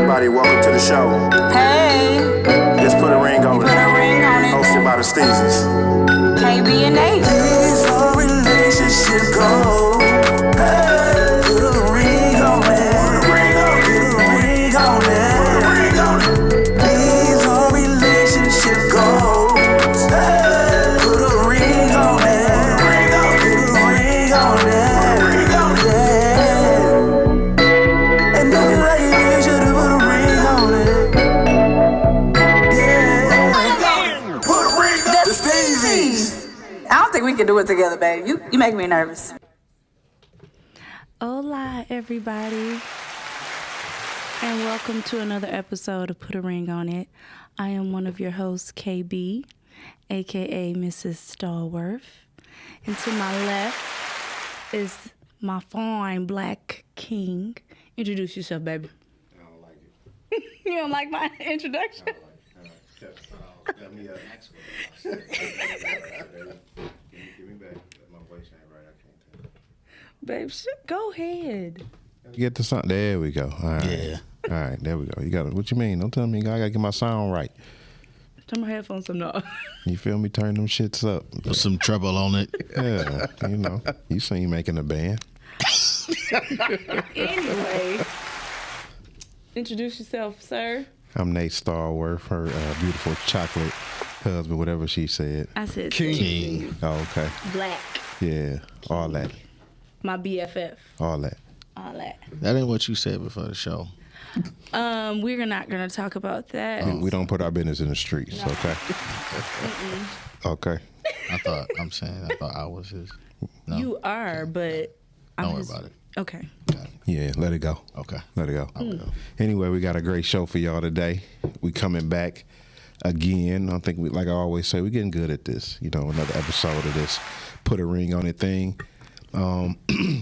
everybody, welcome to the show. Hey, Let's put a ring on put it. a ring on it. Hosted by the Steezys. KB and Nate. These are relationship goals. Hey, put a ring on it. Put a ring on it. Put a ring on it. Put a ring on it. These are relationship goals. Hey, put a ring on it. Put a ring on it. Put a ring on it. Put a ring on it. And if you like it, you should put a ring on it. Yeah. Put a ring on the Steezys. I don't think we can do it together, babe. You make me nervous. Hola, everybody, and welcome to another episode of Put a Ring on It. I am one of your hosts, KB, aka Mrs. Stallworth, and to my left is my fine black king. Introduce yourself, baby. I don't like it. You don't like my introduction? Let me give me back. My voice ain't right. I can't tell. Babe, go ahead. Get to something. There we go. All right. Yeah. All right. There we go. You got it. What you mean? Don't tell me I gotta get my sound right. Turn my headphones up. You feel me? Turn them shits up. Put some treble on it. Yeah. You know. You seen making a band. Anyway, introduce yourself, sir. I'm Nate Starworth, her beautiful chocolate husband, whatever she said. I said King. Oh, okay. black. Yeah. All that. My BFF. All that. All that. That ain't what you said before the show. We're not gonna talk about that. We don't put our business in the streets, okay? Okay. I thought I was his. No. You are, but Don't worry about it. Okay. Yeah, let it go. Okay. Let it go. Okay. Anyway, we got a great show for y'all today. We coming back again. I think, like I always say, we're getting good at this. You know, another episode of this Put a Ring on It thing.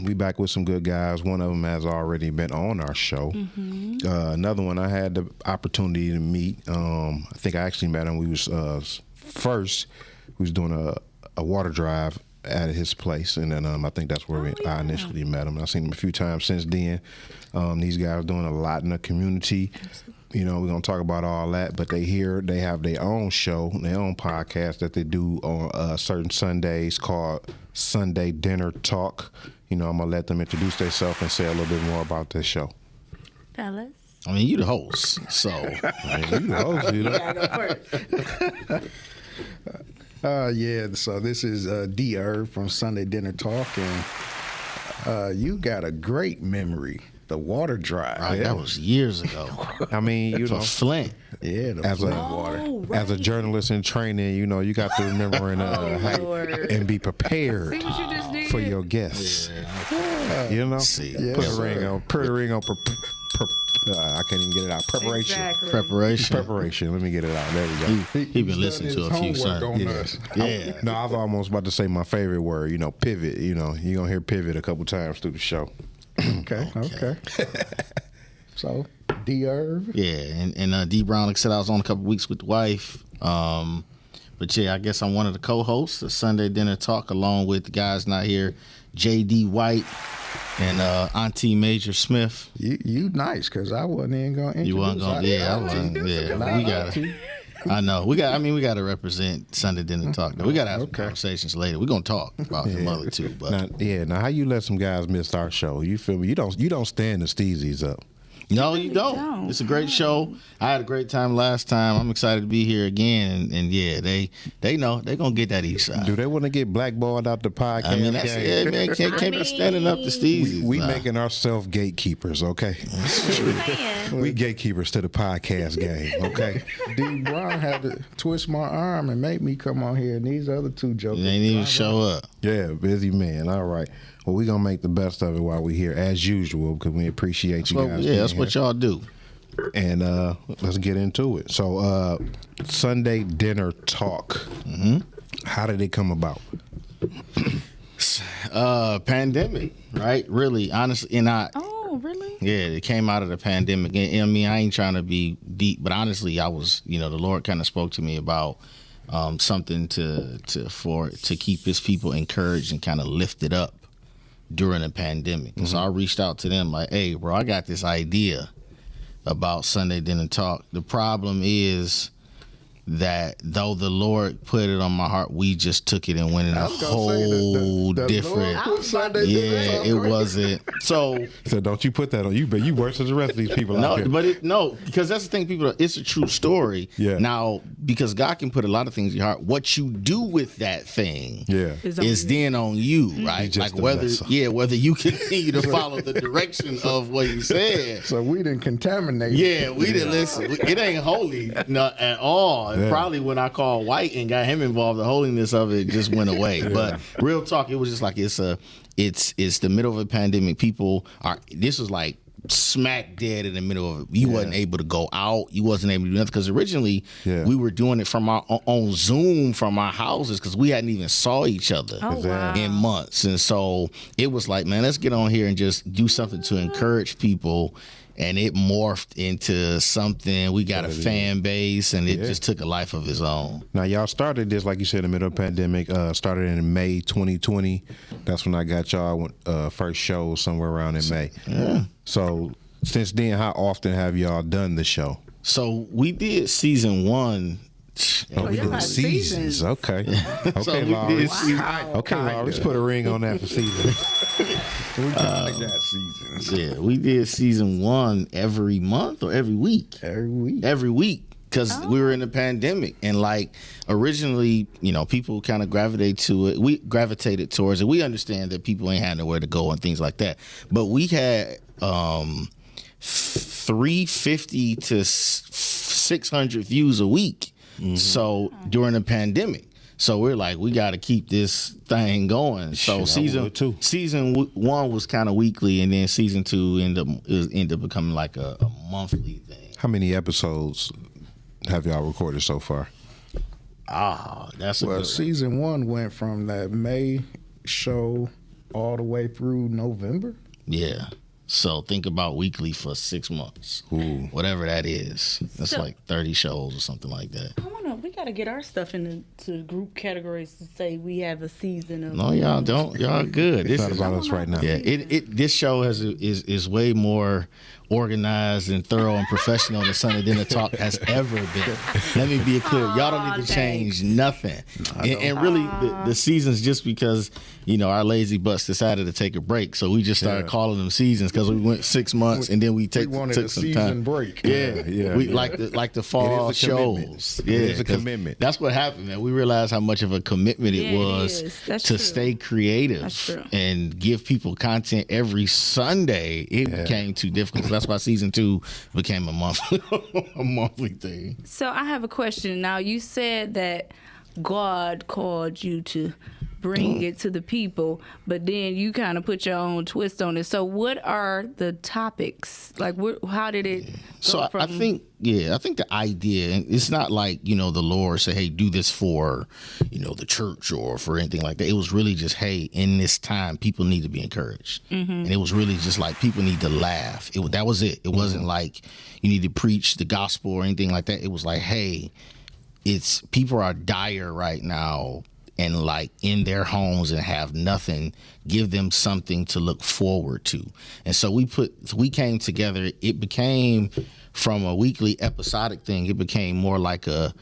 We back with some good guys. One of them has already been on our show. Another one I had the opportunity to meet. I think I actually met him. We was first. We was doing a water drive at his place, and then I think that's where I initially met him. I've seen him a few times since then. These guys are doing a lot in the community. You know, we're gonna talk about all that, but they have their own show, their own podcast that they do on certain Sundays called Sunday Dinner Talk. You know, I'm gonna let them introduce themselves and say a little bit more about this show. Fellas. I mean, you the host, so I mean, you the host, you know. You gotta go first. Yeah, so this is D. Irv from Sunday Dinner Talk, and you got a great memory. The water drive. right, that was years ago. I mean, you For know, Flint. Yeah, the as Flint a water. right. as a journalist in training, you know, you got to remember and Lord. and be prepared See what you just did? for your guests. You know, See, put Yes, a ring sir. on. Put a ring on. I can't even get it out. Preparation. Exactly. Preparation. Preparation. Let me get it out. There we go. He been listening to a few sermons. Yeah. No, I was almost about to say my favorite word. You know, pivot. You know, you're gonna hear pivot a couple times through the show. Okay. So, D. Irv. Yeah, and D. Brown, like I said, I was on a couple weeks with the wife. But yeah, I guess I'm one of the co-hosts of Sunday Dinner Talk, along with the guys not here, J.D. White and Auntie Major Smith. You nice, because I wasn't even going to introduce You wasn't going, I wasn't. Yeah, we gotta. I know we got to represent Sunday Dinner Talk. We got to have some conversations later. We're gonna talk about some other too. But Now how you let some guys miss our show? You feel me? You don't stand the Steezies up. no, you don't. It's a great show. I had a great time last time. I'm excited to be here again. And yeah, they know they're gonna get that east side. Do they want to get blackballed out the podcast? I mean, that's game? it, man. Can't be standing up to Steezy. We making ourselves gatekeepers, okay? We gatekeepers to the podcast game, okay? D. Brown had to twist my arm and make me come on here, and these other two jokers. They didn't even show up. Yeah, busy man. All right. Well, we're going to make the best of it while we're here, as usual, because we appreciate you guys. That's what y'all do. And let's get into it. So, Sunday Dinner Talk. Mm-hmm. How did it come about? Pandemic, right? Really, honestly, and Oh, really? yeah, it came out of the pandemic. And I mean, I ain't trying to be deep, but honestly, I was, the Lord kind of spoke to me about something to keep His people encouraged and kind of lifted up during the pandemic. And so I reached out to them like, hey, bro, I got this idea about Sunday Dinner Talk. The problem is that though the Lord put it on my heart, we just took it and went in a whole different. Yeah, it wasn't. So don't you put that on you, but you worse than the rest of these people out here. because that's the thing, people. It's a true story. Yeah. Now, because God can put a lot of things in your heart, what you do with that thing, is then on you, right? Just Like whether you continue to follow the direction of what He said. So we didn't contaminate. Yeah, we didn't listen. It ain't holy at all. And probably when I called White and got him involved, the holiness of it just went away. But real talk, it was just like it's the middle of a pandemic. This was like smack dead in the middle of it. You wasn't able to go out. You wasn't able to do nothing because originally we were doing it from our on Zoom from our houses because we hadn't even saw each other in months. And so it was like, man, let's get on here and just do something to encourage people. And it morphed into something. We got a fan base, and it just took a life of its own. Now, y'all started this, like you said, in the middle of the pandemic. Started in May 2020. That's when I got y'all first show somewhere around in May. Yeah. So since then, how often have y'all done the show? So we did season 1. We did seasons. Okay. Okay, So we Laurie. did Okay, Laurie. Let's put a ring on that for seasons. We kind of got seasons. Yeah, we did season 1 every month or every week. Every week. Because we were in the pandemic, and like originally, people kind of gravitated towards it. We understand that people ain't had nowhere to go and things like that, but we had 350 to 600 views a week. So during the pandemic, so we're like, we got to keep this thing going. So season 1 was kind of weekly, and then season 2 ended up becoming like a monthly thing. How many episodes have y'all recorded so far? That's a good one. Season 1 went from that May show all the way through November. Yeah. So think about weekly for 6 months. Ooh. Whatever that is. That's like 30 shows or something like that. We got to get our stuff into group categories to say we have a season of. No, y'all don't. Y'all good. It's not about us right now. Yeah, this show is way more organized and thorough and professional than Sunday Dinner Talk has ever been. Let me be clear. Y'all don't need to change nothing. And really, the seasons just because, our lazy butts decided to take a break. So we just started calling them seasons because we went 6 months and then we took a some season time. break. Yeah. We like the fall shows. Yeah, it is a commitment. That's what happened, man. We realized how much of a commitment it was to stay creative and give people content every Sunday. It became too difficult. So that's why season 2 became a monthly thing. So I have a question. Now, you said that God called you to bring it to the people, but then you kind of put your own twist on it. So what are the topics? Like, how did it go So from... I think the idea, and it's not like, the Lord say, hey, do this for, the church or for anything like that. It was really just, hey, in this time, people need to be encouraged. And it was really just like, people need to laugh. That was it. It wasn't like you need to preach the gospel or anything like that. It was like, hey, people are dire right now and like in their homes and have nothing. Give them something to look forward to. And so we came together. It became from a weekly episodic thing. It became more like a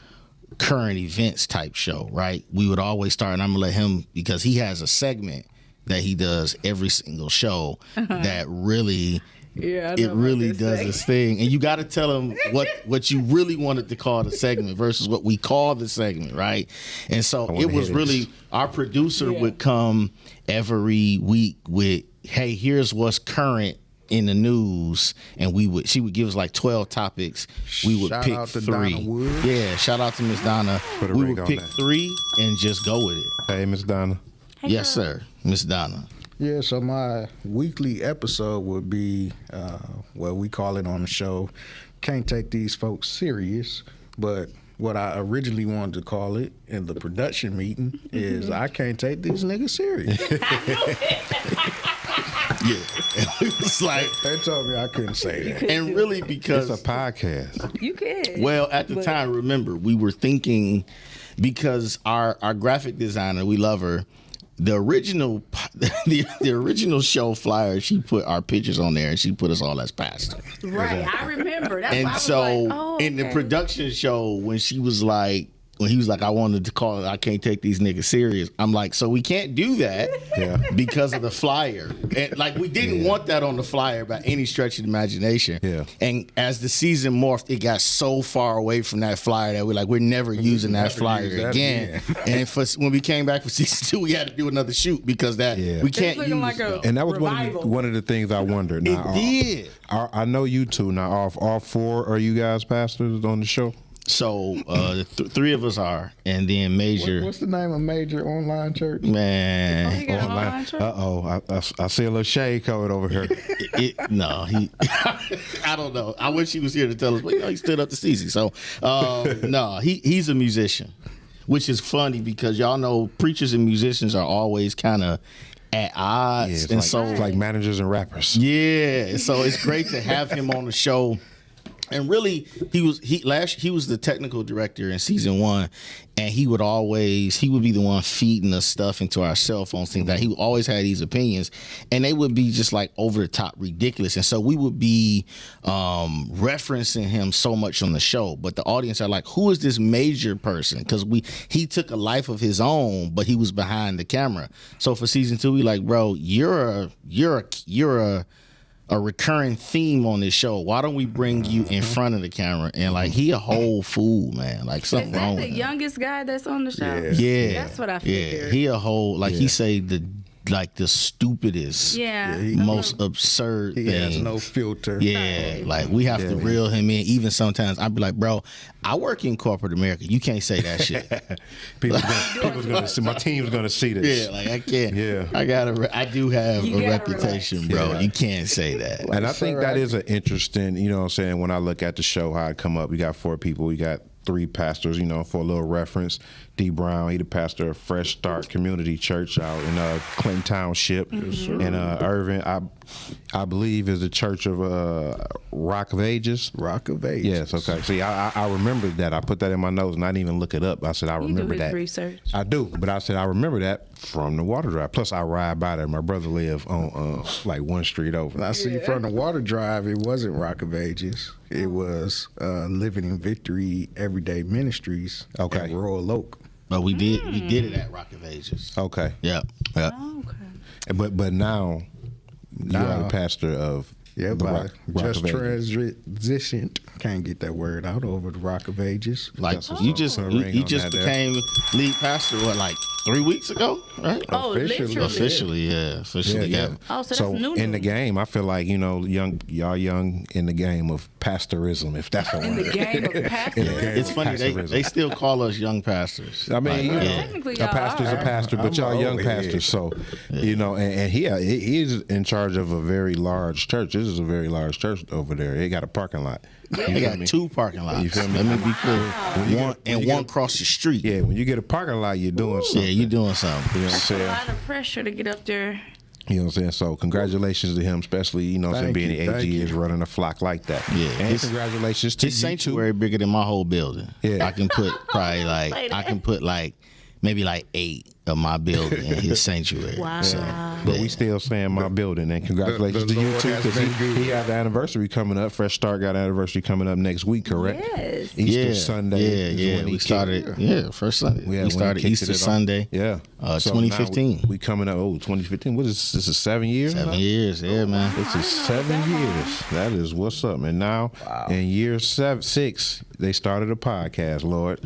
current events type show, right? We would always start, and I'm gonna let him, because he has a segment that he does every single show that really does this thing. And you got to tell them what you really wanted to call the segment versus what we call the segment, right? And so it was really, our producer would come every week with, hey, here's what's current in the news, and she would give us like 12 topics. We would pick out to 3. Donna Wood. Yeah, shout out to Miss Donna. We would pick 3 and just go with it. Hey, Miss Donna. Yes, sir. Miss Donna. Yeah, so my weekly episode would be, we call it on the show, Can't Take These Folks Serious, but what I originally wanted to call it in the production meeting is I Can't Take These Niggas Serious. Yeah. It's like, they told me I couldn't say that. and really because It's a podcast. You could. well, at the time, remember, we were thinking, because our graphic designer, we love her, the original the original show flyer, she put our pictures on there and she put us all as pastors. Right, I remember. That's why I And was so like, oh, in the okay. production show, when he was like, I wanted to call it, I can't take these niggas serious. I'm like, so we can't do that because of the flyer. And like, we didn't want that on the flyer by any stretch of the imagination. Yeah. And as the season morphed, it got so far away from that flyer that we're never using that flyer use that again. And when we came back for season 2, we had to do another shoot because we can't It's looking use like a- that. And that was Revival. one of the things I wondered. Now, It did. I know you two. Now, all four are you guys pastors on the show? So the three of us are, and then Major. What's the name of major online church? Man, He got an online church? I see a little shade coming over here. No, he. I don't know. I wish he was here to tell us, but he stood up to Cece. So no, he's a musician, which is funny because y'all know preachers and musicians are always kind of at odds, It's like managers and rappers. yeah. So it's great to have him on the show. And really, he was the technical director in season 1, and he would be the one feeding us stuff into our cell phones, things that he always had these opinions, and they would be just like over the top ridiculous. And so we would be referencing him so much on the show, but the audience are like, who is this major person? Because he took a life of his own, but he was behind the camera. So for season 2, we like, bro, you're a recurring theme on this show. Why don't we bring you in front of the camera? And like, he a whole fool, man. Like, something Is that wrong the with him. youngest guy that's on the show? Yeah, That's what I figured. Yeah, he a whole, like, he say the stupidest, Yeah. most absurd He thing. has no filter. Yeah, like we have to reel him in. Even sometimes I'd be like, bro, I work in corporate America. You can't say that shit. People's gonna see. My team's gonna see this. Yeah, like I can't. Yeah. I do have You a gotta reputation, relax. bro. Yeah. You can't say that. And I think that is an interesting, you know what I'm saying, when I look at the show, how it come up, we got 4 people, we got 3 pastors, you know, for a little reference. D. Brown, he the pastor of Fresh Start Community Church out in Clinton Township. And Irvin, I believe, is the Church of Rock of Ages. Rock of Ages. Yes, okay. See, I remembered that. I put that in my notes and I didn't even look it up. I said, I You do remember his that. research. I do, but I said, I remember that from the water drive. Plus, I ride by there. My brother lived on like one street over. I see from the water drive, it wasn't Rock of Ages. It was Living in Victory Everyday Ministries Okay. at Royal Oak. But we did it at Rock of Ages. Okay. Yeah. Oh, okay. But now you are the pastor of Yeah, the but Rock just of Ages. transitioned. Can't get that word out over the Rock of Ages. Like That's what's you up. just Put a you, ring you on just that there. became lead pastor like 3 weeks ago, right? Oh, Officially. literally. Officially, Yeah. yeah. Oh, so that's new. in the game, I feel like, you know, y'all young in the game of pastorism, if that's a word. In the game of pastor. In the game It's of funny pastorism. they still call us young pastors. I mean, you know, Technically, a y'all pastor's a are. pastor, but I'm y'all young old head. pastors. So, you know, and he's in charge of a very large church. This is a very large church over there. It got a parking lot. You They feel got me? 2 parking lots. You feel me? Let me be clear. you One get- when you one get- across the street. Yeah, when you get a parking lot, you're doing something. Yeah, you doing something. You know what I'm A saying? lot of pressure to get up there. You know what I'm saying? So congratulations to him, especially, you know what I'm saying, Thank being you, the thank AG you. is running a flock like that. Yeah, And his- congratulations to His you sanctuary bigger than my whole building. Yeah. I can put probably maybe 8 of my building in his sanctuary. Wow. So, But we still saying my building. And congratulations the to you Lord too, has because been good. he got the anniversary coming up. Fresh Start got an anniversary coming up next week, correct? Yes. Easter Sunday. is Yeah, when he we started. kicked- Yeah, first Sunday. Yeah, we when he started kicked Easter it off. Sunday. Yeah. So now 2015. we coming up. 2015. What is this? Is 7 years? 7 now? years. Yeah, man. This is 7 years. That is what's up. And now in year 6, they started a podcast, Lord.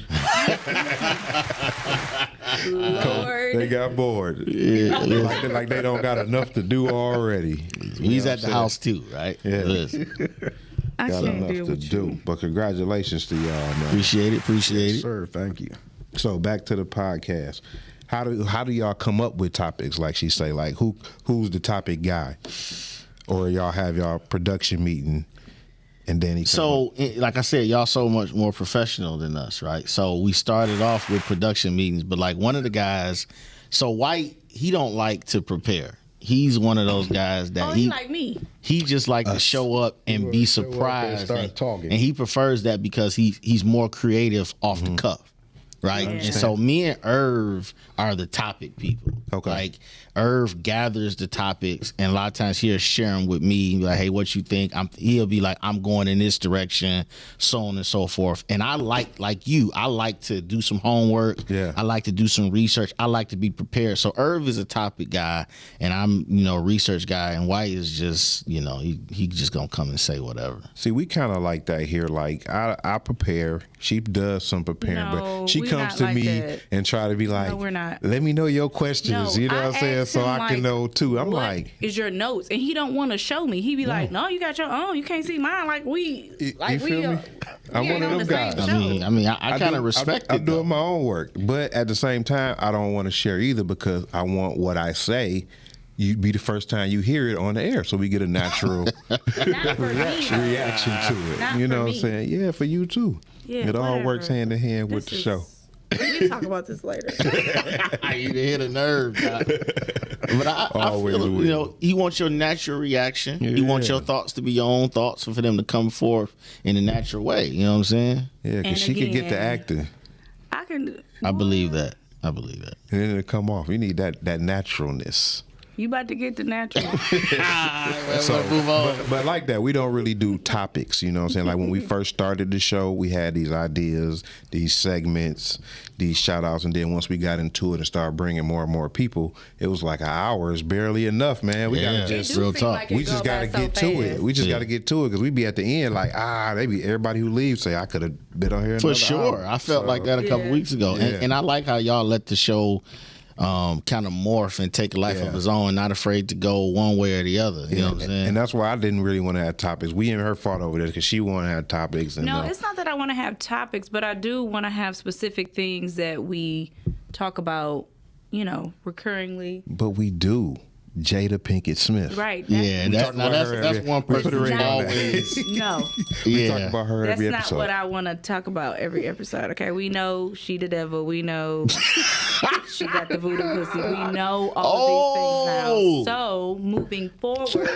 Lord. They got bored. Yeah, like they don't got enough to do already. we was know at what the I'm house too, right? Yeah. Listen, I Got can't enough deal to with do. you. But congratulations to y'all, man. appreciate it. Sir, thank you. So back to the podcast. How do y'all come up with topics? Like she say, like who's the topic guy, or y'all have y'all production meeting, and then he come up? So, like I said, y'all so much more professional than us, right? So we started off with production meetings, but like one of the guys, so White, he don't like to prepare. He's one of those guys that Oh, he like me. he just like to show up and wanna be show up and surprised, start talking. and he prefers that because he's more creative off the cuff. right? And so me and Irv are the topic people. Okay. Like Irv gathers the topics, and a lot of times he'll share them with me. Like, hey, what you think? He'll be like, I'm going in this direction, so on and so forth. And I like you, I like to do some homework. Yeah. I like to do some research. I like to be prepared. So Irv is a topic guy, and I'm a research guy. And White is just he just gonna come and say whatever. See, we kind of like that here. Like I prepare. She does some preparing, No, but she we comes not to like me that. and try to be like, No, we're not. Let me know your questions. No, You know what I'm I saying? asked So him, I can know too. I'm what like, is your notes? And he don't want to show me. He be like, no, you got your own. You can't see mine. Like we, you feel me? I'm we one ain't of on them the same guys. show. I mean, I kind of respect it. I'm though. doing my own work, but at the same time, I don't want to share either because I want what I say. You be the first time you hear it on the air, so we get a natural Not for me. reaction to it. Not You for know what I'm me. saying? Yeah, for you too. Yeah, It all whatever. works hand in hand with the This show. is- We can talk about this later. You hit a nerve, guy. But I Always feel will. he wants your natural reaction. He wants Yeah. your thoughts to be your own thoughts, and for them to come forth in a natural way. You know what I'm saying? Yeah, And because she can get to again- acting, I can. I believe that. I believe that. and then it'll come off. You need that naturalness. You about to get the natural. So move on. But like that, we don't really do topics. You know what I'm saying? Like when we first started the show, we had these ideas, these segments, these shout outs. And then once we got into it and started bringing more and more people, it was like an hour is barely enough, man. We Yeah. got to It just. do real seem talk. like it We go just got to by so get to it. fast. We just Yeah. got to get to it because we be at the end like, maybe everybody who leaves say I could have been on here For another sure. hour. I felt like that a couple Yeah. weeks ago. Yeah. And I like how y'all let the show kind of morph and take a life Yeah. of its own, not afraid to go one way or the other. You know what I'm saying? And that's why I didn't really want to have topics. We and her fought over this because she wanted to have topics. And No, it's not that I want to have topics, but I do want to have specific things that we talk about, recurringly. but we do. Jada Pinkett Smith. Right. Yeah, talk about her that's every- one we person put a who's ring on that. always. No, Yeah. Talk about her that's every not episode. what I want to talk about every episode. Okay, we know she the devil. We know she got the voodoo pussy. We know all these things now. So moving forward,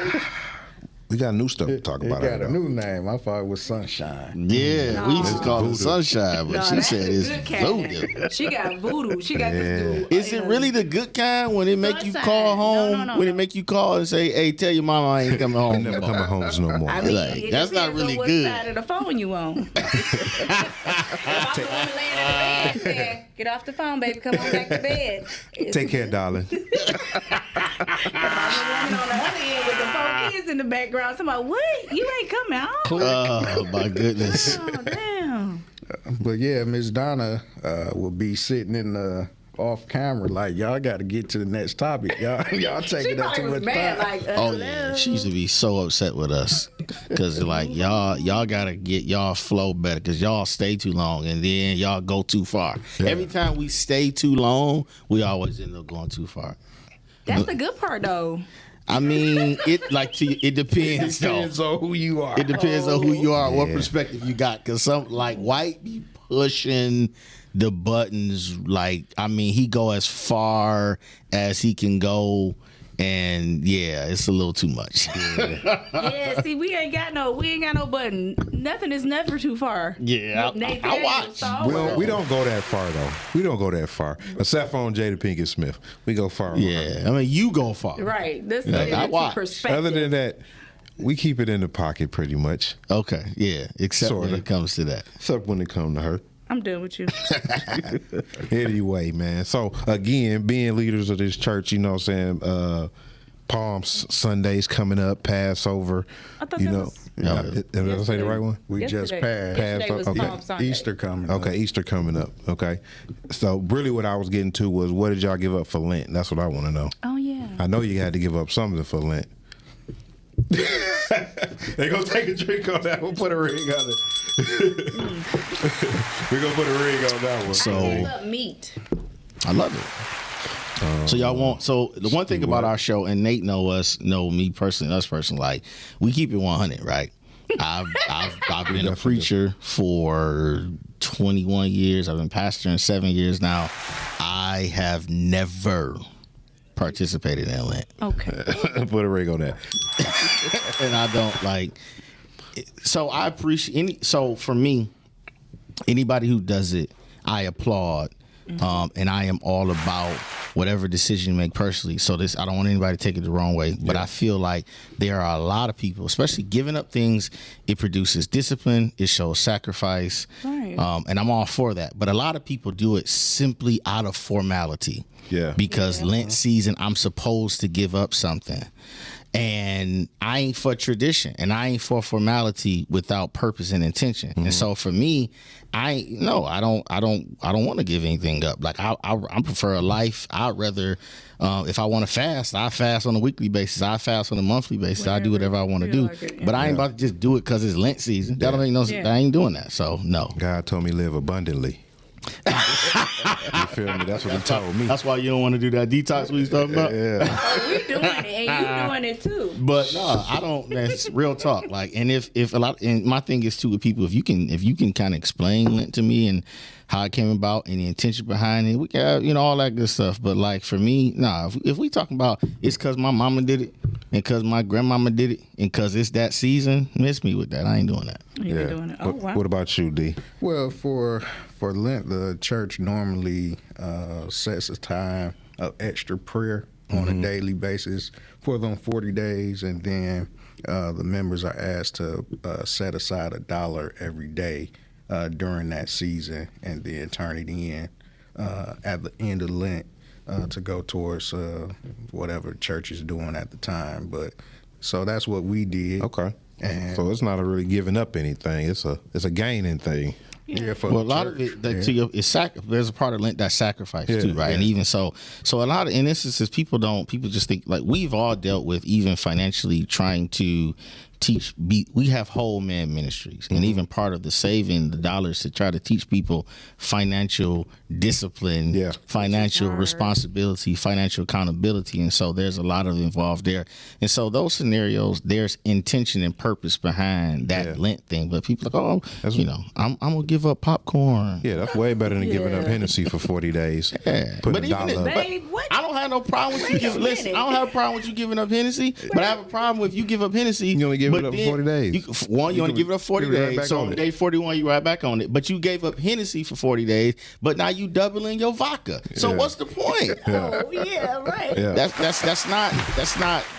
We got new stuff to talk It about. got though. a new name. I thought it was Sunshine. Yeah, we used to call it Voodoo. sunshine, but no, she that's said the it's good kind. voodoo. She got voodoo. She got this dude. Is it really the good kind when it make you Sunshine. call home? No, When it make you call and say, "Hey, tell your mama I ain't coming I'm home." never no coming more." home no more. I mean, Like, it that's not depends really on what good. side of the phone you on. If I'm the woman laying in the bed, then get off the phone, baby. Come on back to bed. Take care, darling. I'm the woman on the other end with the 4 kids in the background. Somebody, what? You ain't coming home? Oh my goodness! Oh, damn. But yeah, Miss Donna will be sitting in the off camera like, y'all got to get to the next topic. Y'all She taking up probably too was much mad, time. like, Oh yeah, she used to be so upset with us because like y'all gotta get y'all flow better because y'all stay too long and then y'all go too far. Every time we stay too long, we always end up going too far. That's the good part, though. I mean, it depends though. Depends on who you are. It depends on who you are, what Yeah. perspective you got. Cause some like White be pushing the buttons. Like, I mean, he go as far as he can go, and yeah, it's a little too much. Yeah, see, we ain't got no button. Nothing is never too far. Yeah, Nathan I Daniels watch. saw We it. don't go that far though. We don't go that far. Except for on Jada Pinkett Smith, we go far. Yeah, I mean, you go far. Right. This Like, is I watch. perspective. Other than that, we keep it in the pocket pretty much. Okay, yeah, except when Sorta. it comes to that. Except when it comes to her. I'm done with you. Anyway, man. So again, being leaders of this church, you know what I'm saying, Palm Sundays coming up, Passover. I thought you that know, was- did I say the right one? We just passed. Yesterday was Okay. Palm Sunday. Easter coming up. Okay, Easter coming up. Okay, so really, what I was getting to was, what did y'all give up for Lent? That's what I want to know. Oh, yeah. I know you had to give up something for Lent. They gonna take a drink on that. We'll put a ring on it. We're gonna put a ring on that one. So Give up meat. I love it. So y'all want the one thing about our show, and Nate know me personally, us personally, like we keep it 100, right? I've been a preacher for 21 years. I've been pastoring 7 years now. I have never participated in Lent, Okay. Put a ring on that. and I don't like. So I appreciate so for me, anybody who does it, I applaud. And I am all about whatever decision you make personally. So this, I don't want anybody to take it the wrong way, but I feel like there are a lot of people, especially giving up things. It produces discipline. It shows sacrifice. Right. And I'm all for that. But a lot of people do it simply out of formality. Yeah. Because Lent season, I'm supposed to give up something. And I ain't for tradition, and I ain't for formality without purpose and intention. And so for me, I don't want to give anything up. Like I prefer a life. I'd rather, if I want to fast, I fast on a weekly basis. I fast on a monthly basis. I do whatever I want to do. Like it, But I ain't about to just do it because it's Lent season. That don't make no sense. I ain't doing that. So no. God told me live abundantly. You feel me? That's what he told me. That's why you don't want to do that detox we was talking about. Oh, we doing it, and you doing it too. But no, I don't. That's real talk. Like, and if a lot, and my thing is too with people, if you can kind of explain Lent to me and how it came about and the intention behind it, we got all that good stuff. But like for me, nah. If we talking about it's because my mama did it and because my grandmama did it and because it's that season, miss me with that. I ain't doing that. You been doing it. Oh wow. What about you, D? Well, for Lent, the church normally sets a time of extra prayer on a daily basis for them 40 days, and then the members are asked to set aside $1 every day during that season, and then turn it in at the end of Lent to go towards whatever church is doing at the time. But so that's what we did. Okay. And So it's not a really giving up anything. It's a gaining thing. yeah, for Well, a the lot of church, it, that, yeah. to your, it's there's a part of Lent that's sacrifice too, right? yeah. And even so a lot of in instances, people just think like we've all dealt with even financially trying to we have whole man ministries, and even part of the saving the dollars to try to teach people financial discipline, financial responsibility, financial accountability, and so there's a lot of involved there. And so those scenarios, there's intention and purpose behind that Lent thing. But people are like, I'm gonna give up popcorn. Yeah, that's way better than giving up Hennessy for 40 days. Yeah. Putting But $1 even up. Babe, what? I don't have no problem with you Wait a giving. Listen, minute. I don't have a problem with you giving up Hennessy, but I have a problem with you give up Hennessy. You only give it but up for then 40 days. You only give it up 40 give it right days. back So on on it. day 41, you right back on it. But you gave up Hennessy for 40 days, but now you doubling your vodka. So Yeah. what's the point? Oh yeah, right. Yeah. That's not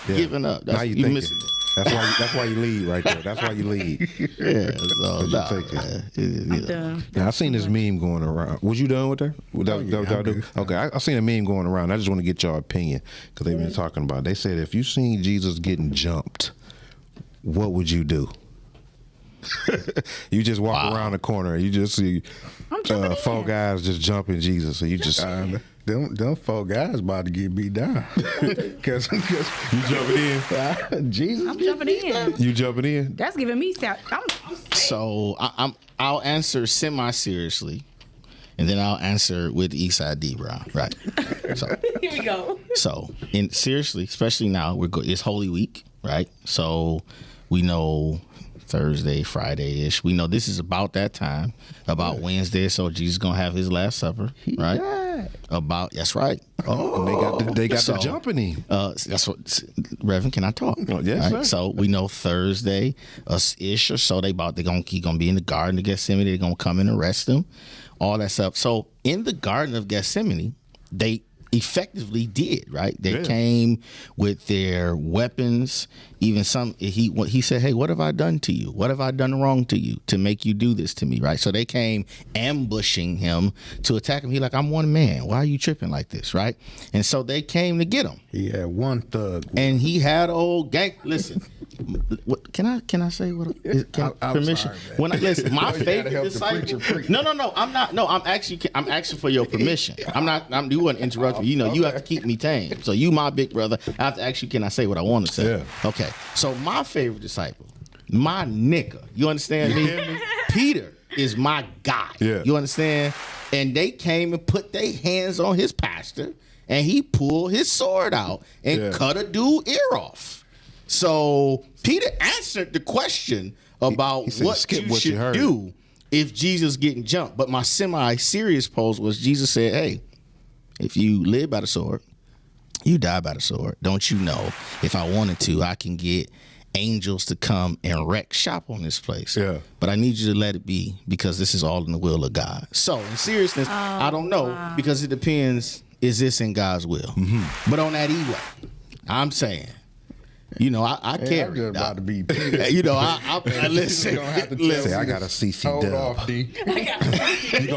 Yeah. giving up. That's Now you you thinking. missing it. That's why you lead right there. That's why you lead. Yeah, so you nah, take it. man. Done. Now I seen this meme going around. Was you done with that? That what y'all do? Okay, I seen a meme going around. I just want to get your opinion because they've been talking about it. They said if you seen Jesus getting jumped, what would you do? You just walk around the corner. You just see four guys just jumping Jesus, and you just Them four guys about to get beat down. Cause you jumping in. Jesus, I'm jumping in. You jumping in. That's giving me sound. So I'll answer semi-seriously, and then I'll answer with Eastside D Brown. Right. So Here we go. seriously, especially now, it's Holy Week, right? So we know Thursday, Friday-ish. We know this is about that time, about Wednesday. So Jesus gonna have his Last Supper, right? That's right. Oh, they got the jumping in. That's what Reverend. Can I talk? Yes, sir. So we know Thursday ish or so he gonna be in the Garden of Gethsemane. They're gonna come and arrest him, all that stuff. So in the Garden of Gethsemane, they effectively did, right? They came with their weapons. Even he said, "Hey, what have I done to you? What have I done wrong to you to make you do this to me?" Right? So they came ambushing him to attack him. He like, "I'm one man. Why are you tripping like this?" Right? And so they came to get him. he had one thug. And he had old gang. Listen, what, can I say what? I'm Permission? sorry, man. When I listen, my You gotta favorite help the disciple. preacher preach. No, I'm not. No, I'm asking for your permission. I'm not. You wouldn't interrupt me. You know, you have to keep me tame. So you, my big brother, I have to ask you. Can I say what I want to say? Yeah. Okay. So my favorite disciple, my nigga. You understand me? Peter is my guy. Yeah. You understand? And they came and put their hands on his pastor, and he pulled his sword out and cut a dude ear off. So Peter answered the question about He said, what "Skip you what you should heard." do if Jesus getting jumped. But my semi-serious pose was Jesus said, "Hey, if you live by the sword, you die by the sword. Don't you know if I wanted to, I can get angels to come and wreck shop on this place. Yeah. But I need you to let it be because this is all in the will of God. So in seriousness, I don't know because it depends. Is this in God's will? Mm-hmm. But on that E-way, I'm saying, you know, I Hey, care. I'm just about to be. You know, I listen. Gonna have to tell listen. Say, I got a CC Hold dub. off, D. You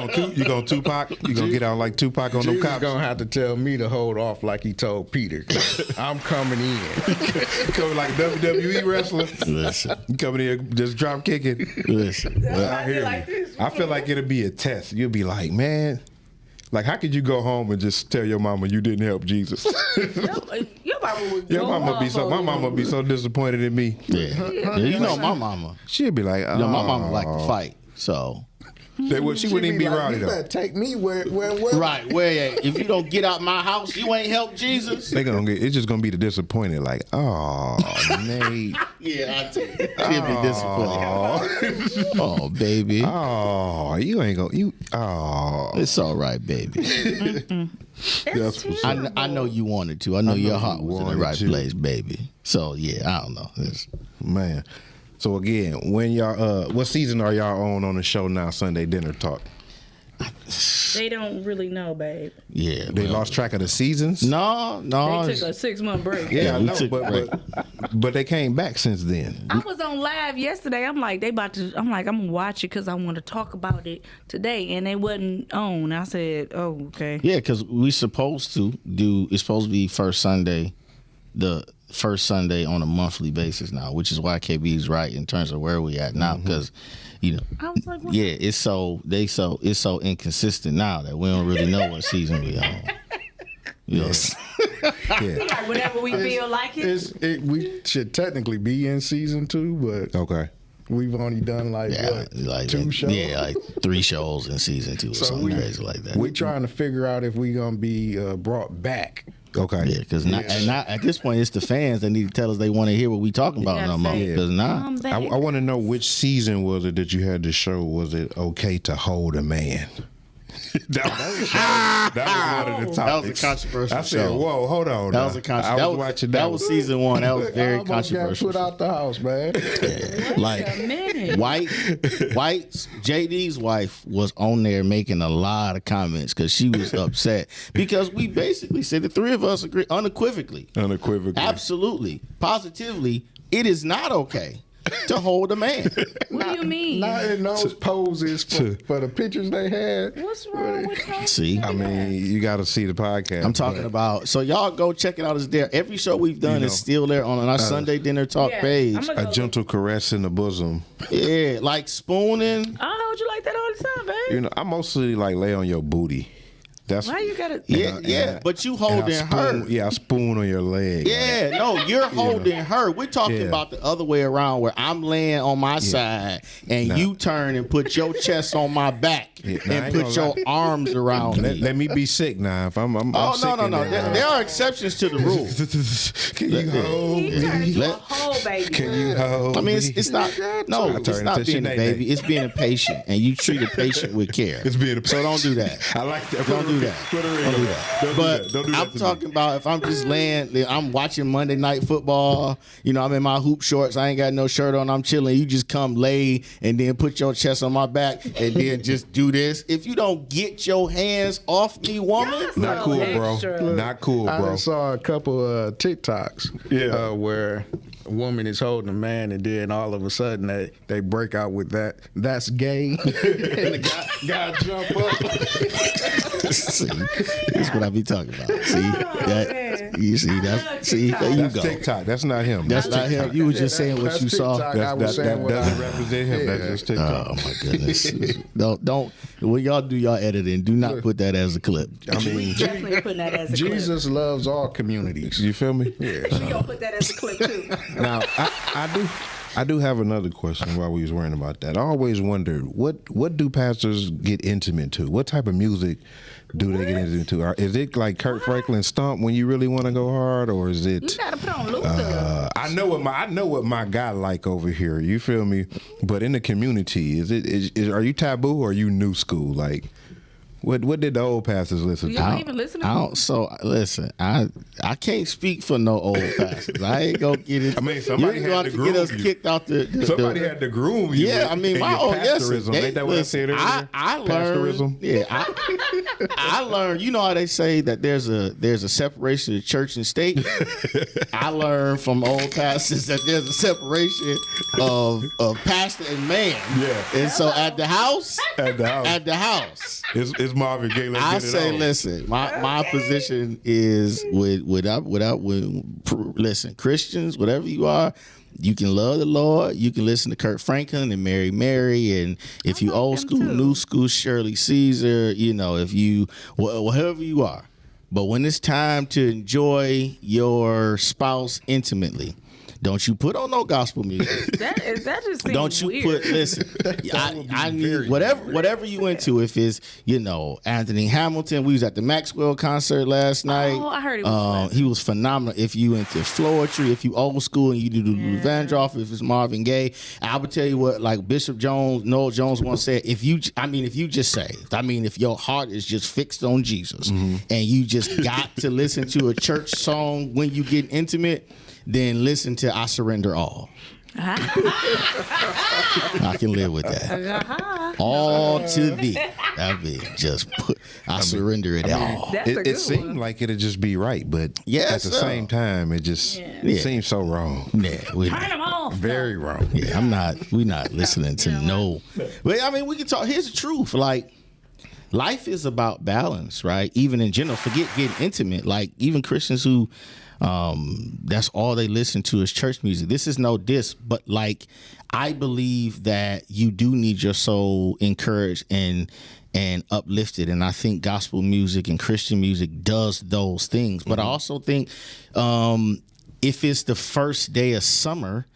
gonna Tupac? You gonna get out like Tupac on them Jesus cops? gonna have to tell me to hold off like he told Peter. I'm coming in. Coming like a WWE wrestler. Listen. You coming in just drop kicking. Listen. I hear you. I feel like it'll be a test. You'll be like, man, like how could you go home and just tell your mama you didn't help Jesus? Your mama would Your go mama be off so. on My you. mama be so disappointed in me. Yeah. You know my mama. She'd be like, oh. You know my mama like to fight. So She wouldn't even be rowdy you though. better take me where. right, where if you don't get out my house, you ain't help Jesus. They gonna get. It's just gonna be the disappointed. Like, oh, Nate. Yeah, I tell you, he'll be disappointed. Oh, baby, Oh, you ain't gonna. You. Oh. it's all right, baby. That's what's up. I know you wanted to. I know your you heart was in the wanted right to. place, baby. So yeah, I don't know. Man. So again, when y'all what season are y'all on the show now? Sunday Dinner Talk. They don't really know, babe. Yeah, They lost track of the seasons. no. They took a 6-month break. Yeah, I we know, took a break. but they came back since then. I was on live yesterday. I'm like, I'm gonna watch it because I want to talk about it today, and they wasn't on. I said, oh, okay. Yeah, because we supposed to do. It's supposed to be first Sunday, the first Sunday on a monthly basis now, which is why KB is right in terms of where we at now. Because you know, I was like, what? yeah, it's so inconsistent now that we don't really know what season we on. You know, Yeah. Like whenever we feel like it. We should technically be in season 2, but Okay. we've only done like yeah, what, like 2 shows. Yeah, like 3 shows in season 2 or something crazy like that. We trying to figure out if we gonna be brought back. Okay. Yeah, because not at this point, it's the fans that need to tell us they want to hear what we talking about gotta no more. say, Because now, Come back. I want to know which season was it that you had to show? Was it okay to hold a man? that was one of the topics. That was a controversial I said, show. "Whoa, hold on." that now. was a controversial. I was watching that. That was season 1. That was I very almost got controversial. put out the house, man. Like a minute. White's JD's wife was on there making a lot of comments because she was upset because we basically said the 3 of us agree unequivocally, absolutely, positively, it is not okay to hold a man. What do you mean? Not in those poses for the pictures they had. What's wrong with you? See, I mean, you got to see the podcast. I'm talking about. So y'all go check it out. It's there. Every show we've done is still there on our Sunday Dinner Talk Yeah, page. I'm gonna A go gentle caress in the bosom. Yeah, like spooning. I hold you like that all the time, babe. You know, I mostly like lay on your booty. That's Why you gotta? Yeah, but you and I holding her. spoon- Yeah, I spoon on your leg. Yeah, no, you're holding her. We're talking Yeah. about the other way around where I'm laying on my side and Nah. you turn and put your chest on my back Yeah, nah, I and ain't put gonna your lie. arms around me. Let me be sick now. If I'm Oh, sick no. in There are exceptions to the rule. Can you hold He turned me? into a Let- whole baby. Can you hold I mean, me? it's not. No, I it's turn not into being a Sinead. baby. It's being a patient, and you treat a patient with care. It's being a So don't do that. I like that. Don't do that. Put her in. Don't do that. Don't do But that. Don't do that I'm to me. talking about if I'm just laying, I'm watching Monday Night Football. You know, I'm in my hoop shorts. I ain't got no shirt on. I'm chilling. You just come lay and then put your chest on my back and then just do this. If you don't get your hands off me, woman. Not cool, bro. Extra. Not cool, I bro. just saw a couple TikToks where a woman is holding a man and then all of a sudden they break out with that's gay. And the guy jump up. See, this is what I be talking about. See, that you see that. See, there you That's go. TikTok. That's not him. That's not him. You was just saying what That's you saw. TikTok. I was That saying what doesn't I- represent him. That's Yeah. just TikTok. Oh my goodness! don't when y'all do y'all editing, do not put that as a clip. I mean, Definitely putting that as a clip. Jesus loves all communities. you feel me? We gonna put that as a clip too. Now, I do have another question while we was worrying about that. I always wondered what do pastors get intimate to? What type of music do they get intimate to? Is it like Kurt Franklin Stomp when you really want to go hard, or is You it? gotta put on Luther. I know what my guy like over here. You feel me? But in the community, are you taboo or are you new school? Like, What did the old pastors listen to? Y'all even listen to I don't. So listen, I can't speak for no old pastors. I ain't gonna get it. I mean, somebody you ain't had gonna to get groom us you. kicked out the Somebody had to groom you. Yeah, I mean, in my your old pastorism. yes. Ain't that what I said earlier? I learned. Pastorism? Yeah, I learned. You know how they say that there's a separation of church and state. I learned from old pastors that there's a separation of pastor and man. Yeah. And so at the house, At the house. It's Marvin Gaye. Let's I get it say, on. listen. My position is listen, Christians, whatever you are, you can love the Lord. You can listen to Kirk Franklin and Mary Mary, and if you old them school, too. new school, Shirley Caesar. You know, if you whatever you are, but when it's time to enjoy your spouse intimately, don't you put on no gospel music. that just seems Don't you weird. put listen? I need whatever you into. If it's Anthony Hamilton, we was at the Maxwell concert last night. Oh, I heard he was he was phenomenal. If you into Floetry, if you old school and you do the Vandross, if it's Marvin Gaye, I would tell you what, like Bishop Jones, Noel Jones once said, if you just saved, if your heart is just fixed on Jesus and you just got to listen to a church song when you get intimate, then listen to I Surrender All. I can live with that. All to thee. I mean, I surrender it all. That's a good It seemed one. like it'd just be right, but Yes, at the sir. same time, it just seems so wrong. Yeah, Turn them off. Very wrong. yeah, we're not listening to no. But I mean, we can talk. Here's the truth. Like, life is about balance, right? Even in general, forget getting intimate. Like, even Christians who that's all they listen to is church music. This is no diss, but like, I believe that you do need your soul encouraged and uplifted, and I think gospel music and Christian music does those things. But I also think if it's the first day of summer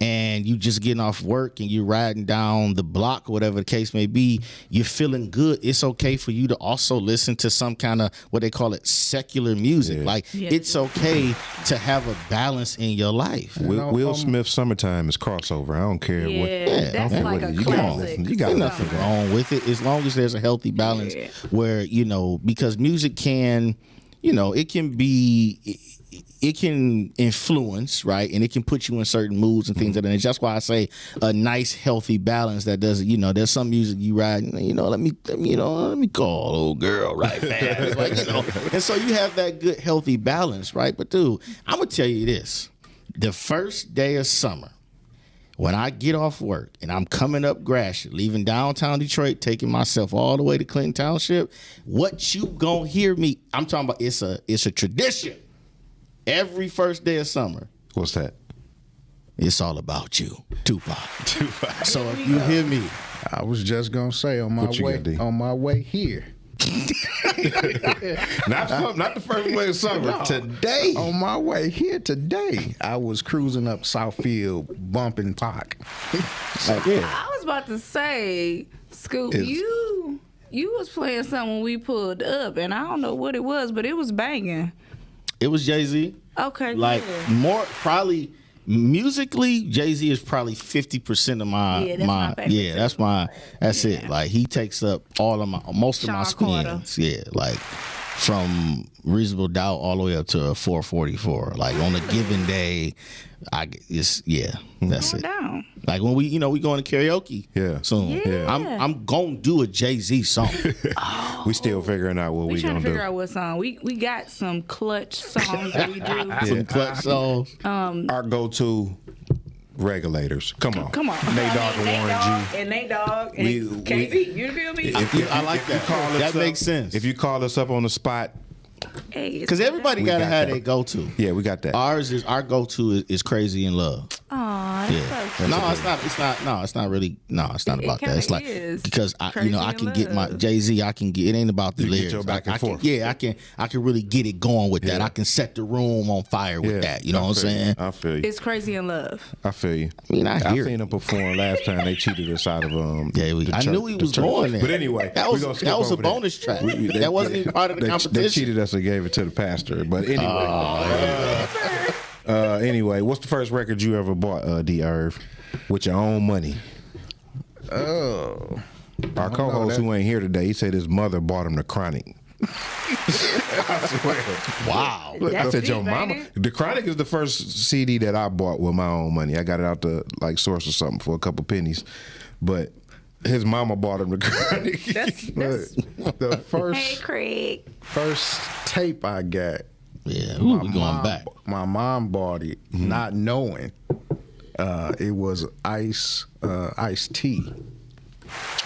and you just getting off work and you're riding down the block or whatever the case may be, you're feeling good, it's okay for you to also listen to some kind of what they call it secular music. Like, it's okay to have a balance in your life. Will Smith "Summertime" is crossover. I don't care what. Yeah, that's don't care like what a you gotta classic. listen. You got There's nothing wrong with it as long as there's a healthy balance where, because music can, it can influence, right? And it can put you in certain moods and things like that. And that's why I say a nice, healthy balance that doesn't, there's some music you ride, let me call old girl right fast. Like, and so you have that good, healthy balance, right? But dude, I'm going to tell you this. The first day of summer, when I get off work and I'm coming up Gratiot, leaving downtown Detroit, taking myself all the way to Clinton Township, what you gonna hear me? I'm talking about it's a tradition. Every first day of summer, What's that? it's all about you, Tupac. So if you hear me, I was just gonna say on my What you way got, D? on my way here. Not the first day of summer. Today. On my way here today, I was cruising up Southfield, bumping Pac. I was about to say, Scoop, you was playing something when we pulled up, and I don't know what it was, but it was banging. it was Jay-Z. Okay, Like, good. more probably musically, Jay-Z is probably 50% of my Yeah, that's my favorite too. That's it. Like, he takes up most of my Sean Carter. spins. Yeah, like from Reasonable Doubt all the way up to 444. Like, on a given day, that's Going it. down. Like, when we going to karaoke soon. Yeah. I'm gonna do a Jay-Z song. We still figuring out what We we trying to gonna figure do. out what song. We got some clutch songs that we do. Some clutch songs. Our go-to regulators. Come on. Nate Dogg and Warren G. And Nate Dogg and We- KB. You feel me? I like that. That makes sense. If you call us up on the spot, Hey, Because everybody gotta got have that. their go-to. yeah, we got that. Our go-to is Crazy in Love. Aw, that's so cute. No, it's not about that. It's kinda like is. because I Crazy I in can get my Love. Jay-Z, I can get it ain't about the You get lyrics. your back and I can, forth. yeah, I can really get it going with that. Yeah. I can set the room on fire with that. You know what I'm I feel you. saying? I feel you. It's Crazy in Love. I feel you. I mean, I hear seen it. them perform last time. They cheated us out of Yeah, the I church- knew he the was church. going there. But anyway, that we was gonna skip a over that. bonus track. That wasn't even part of the They competition. cheated us and gave it to the pastor. But anyway, anyway, what's the first record you ever bought, D. Irv, with your own money? Oh, Our co-host who ain't here today, he said his mother bought him the Chronic. I swear. Wow. Look, I That's said, your deep, mama. ain't it? The Chronic is the first CD that I bought with my own money. I got it out the like Source or something for a couple pennies, but his mama bought him the Chronic. That's The Hey, Craig. first tape I got, Yeah, ooh, we going back. my mom bought it, not knowing it was Ice T.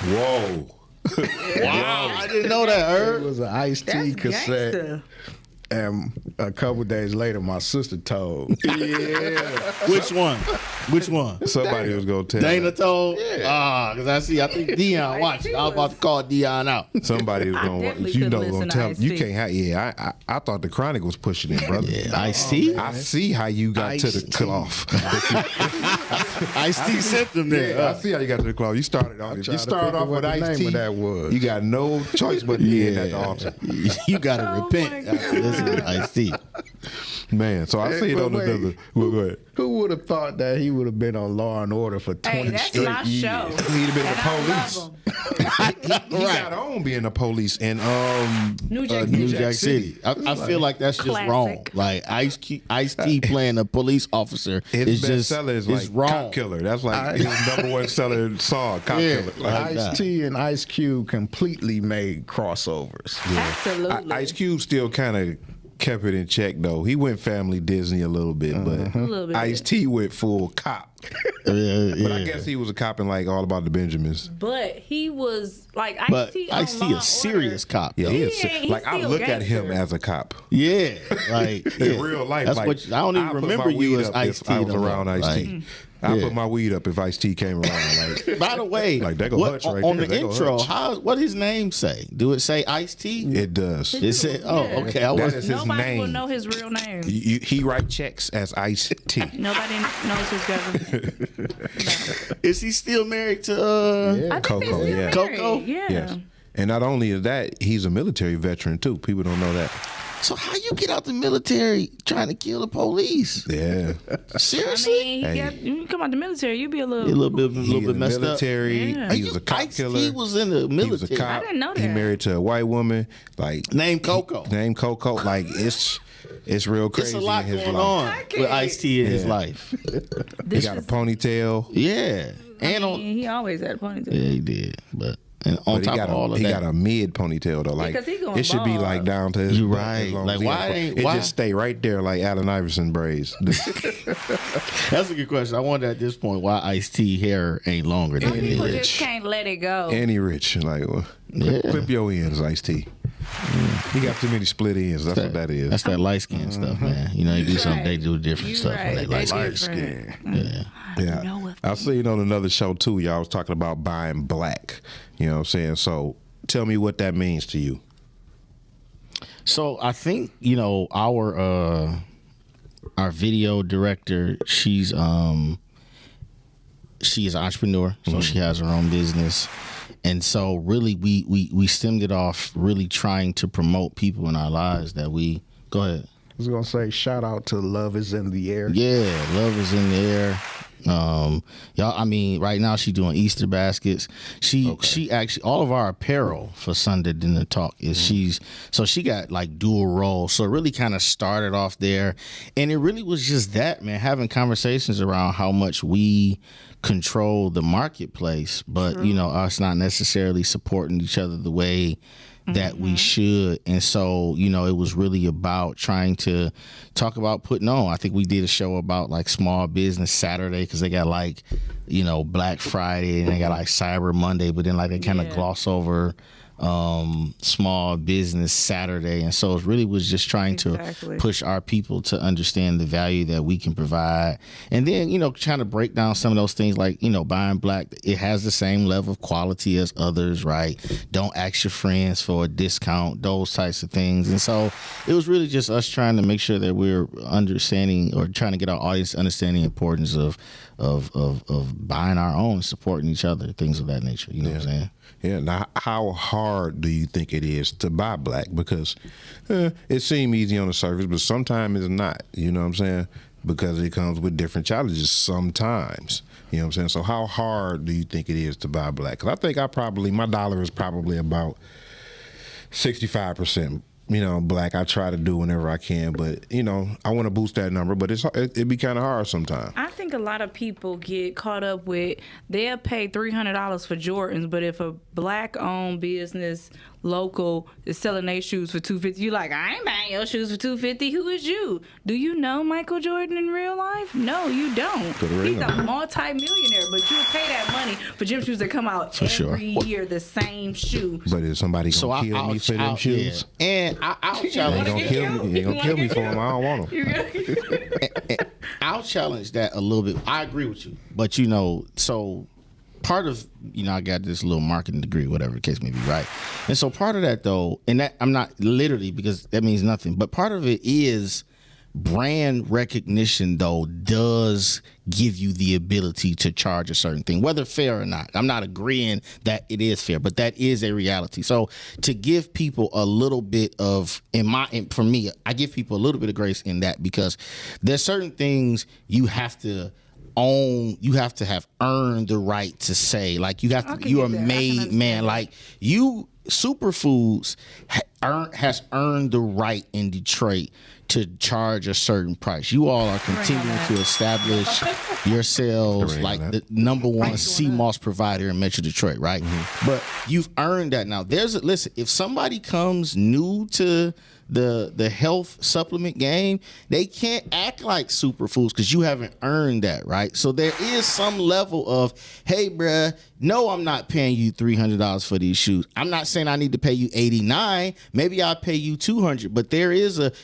Whoa. Wow, I didn't know that, It Herb. was an Ice T That's cassette. gangster. And a couple days later, my sister told. Which one? Which one? Somebody was gonna tell. Dana told? Because I think Dion watched it. I was about to call Dion out. Somebody was I gonna, definitely you couldn't know, listen gonna to tell. Ice-T. You can't have. Yeah, I thought the Chronic was pushing it, brother. Yeah, Ice-T? I see how you got to the Ice-T. cloth. Ice-T sent them there. I see how you got to the cloth. You started off. If tried you to started figure off what with the name Ice-T, of that was. you got no choice but to be at the altar. You got to Oh, repent my after listening to Ice-T. Man, so I see it But on wait. another. Well, go ahead. Who would have thought that he would have been on Law and Order for 20 Hey, that's straight my years? show. He'd have been And the I police. love 'em. He got on being the police in New Jack New City. Jack City. I feel like that's just Classic. wrong. Like Ice-T playing a police officer his is best just seller is it's like wrong. Cop Killer. That's like his number one seller song, Cop Yeah. Killer. Like, Ice T and Ice Cube completely made crossovers. Absolutely. Ice Cube still kind of kept it in check though. He went family Disney a little bit, but little bit. Ice T went full cop. But I guess he was a cop in like All About the Benjamins. But he was like But Ice-T Ice-T a serious cop. Yeah, though. he He is. ain't- he's Like I still look at him gangster. as a cop. Yeah, like In real life, That's like, what I don't even put remember my you weed as up Ice-T. if I was no more. around Ice T. Like, I yeah. put my weed up if Ice T came around. Like, By the way, Like, they go Hutch right on there. the They go intro, Hutch. what his name say? Do it say Ice-T? it does. It said, oh, Yeah. okay. I That was is his Nobody name. will know his real name. He write checks as Ice T. Nobody knows his government. Is he still married to I think Coco, they still yeah. married. Coco? Yeah. Yes. And not only is that, he's a military veteran too. People don't know that. So how you get out the military trying to kill the police? Yeah. I Seriously? mean, Hey. you come out the military, you be a little. A little bit He in the messed up. military. Yeah. He was a cop Ice-T killer. was in the He was a military. cop. I didn't know He that. married to a white woman. Like Named Coco. Named Coco. Like it's real It's crazy a lot in his going life. on with Ice-T in his Yeah. life. He This got a is- ponytail. Yeah. And on he always had a ponytail. yeah, he did. But and on But top of all of he that, got a mid ponytail though. Like Because he going it should be bald. like down to his You butt right. as long Like, as he why got- ain't- it why- just stay right there like Allen Iverson braids. that's a good question. I wonder at this point why Ice-T hair ain't longer than Some it people is. just can't let it go. And he rich. Like well, Yeah. clip your ends, Ice T. He got too many split ends. That's what that is. That's that light skin stuff, man. You know, you do something, they do different You stuff when they right. light They skin. different. Yeah. Yeah. know if I seen on another show too, y'all was talking about buying black. You know what I'm saying? So tell me what that means to you. So I think, you know, our video director, she is an entrepreneur, so she has her own business. And so really we stemmed it off really trying to promote people in our lives that we go ahead. I was gonna say shout out to Love Is in the Air. Yeah, love is in the air. Y'all, I mean, right now she's doing Easter baskets. She actually all of our apparel for Sunday Dinner Talk is she got like dual roles. So it really kind of started off there, and it really was just that, man, having conversations around how much we control the marketplace, but you know, us not necessarily supporting each other the way that we should. And so, you know, it was really about trying to talk about putting on. I think we did a show about like small business Saturday because they got like, you know, Black Friday and they got like Cyber Monday, but then like they kind of gloss over small business Saturday. And so it really was just trying Exactly. to push our people to understand the value that we can provide. And then, you know, trying to break down some of those things like, you know, buying black, it has the same level of quality as others, right? Don't ask your friends for a discount, those types of things. And so it was really just us trying to make sure that we're understanding or trying to get our audience to understand the importance of buying our own, supporting each other, things of that nature. You know what I'm saying? Yeah. Now, how hard do you think it is to buy black? Because it seems easy on the surface, but sometimes it's not. You know what I'm saying? because it comes with different challenges sometimes. You know what I'm saying? So how hard do you think it is to buy black? 'Cause I think my dollar is probably about 65%. Black. I try to do whenever I can, but I want to boost that number, but it'd be kind of hard sometimes. I think a lot of people get caught up with they'll pay $300 for Jordans, but if a black-owned business local is selling their shoes for $250, you like, I ain't buying your shoes for $250. Who is you? Do you know Michael Jordan in real life? No, you don't. He's a multi-millionaire, but you'll pay that money for gym shoes that come out every year, the same shoe. But is somebody gonna kill me for them shoes? Yeah. And I'll challenge They gonna kill me for them. I don't want them. I'll challenge that a little bit. I agree with you, but so part of I got this little marketing degree, whatever the case may be, right? And so part of that though, and that I'm not literally because that means nothing, but part of it is brand recognition though does give you the ability to charge a certain thing, whether fair or not. I'm not agreeing that it is fair, but that is a reality. So to give people a little bit of, for me, I give people a little bit of grace in that because there's certain things you have to own, you have to have earned the right to say, like you have to, you are made man, like you, Superfoods has earned the right in Detroit to charge a certain price. You all are continuing to establish yourselves like the number one CMOS provider in Metro Detroit, right? Mm-hmm. But you've earned that now. Listen, if somebody comes new to the health supplement game, they can't act like Superfoods because you haven't earned that, right? So there is some level of, hey, bruh, no, I'm not paying you $300 for these shoes. I'm not saying I need to pay you $89. Maybe I'll pay you $200. But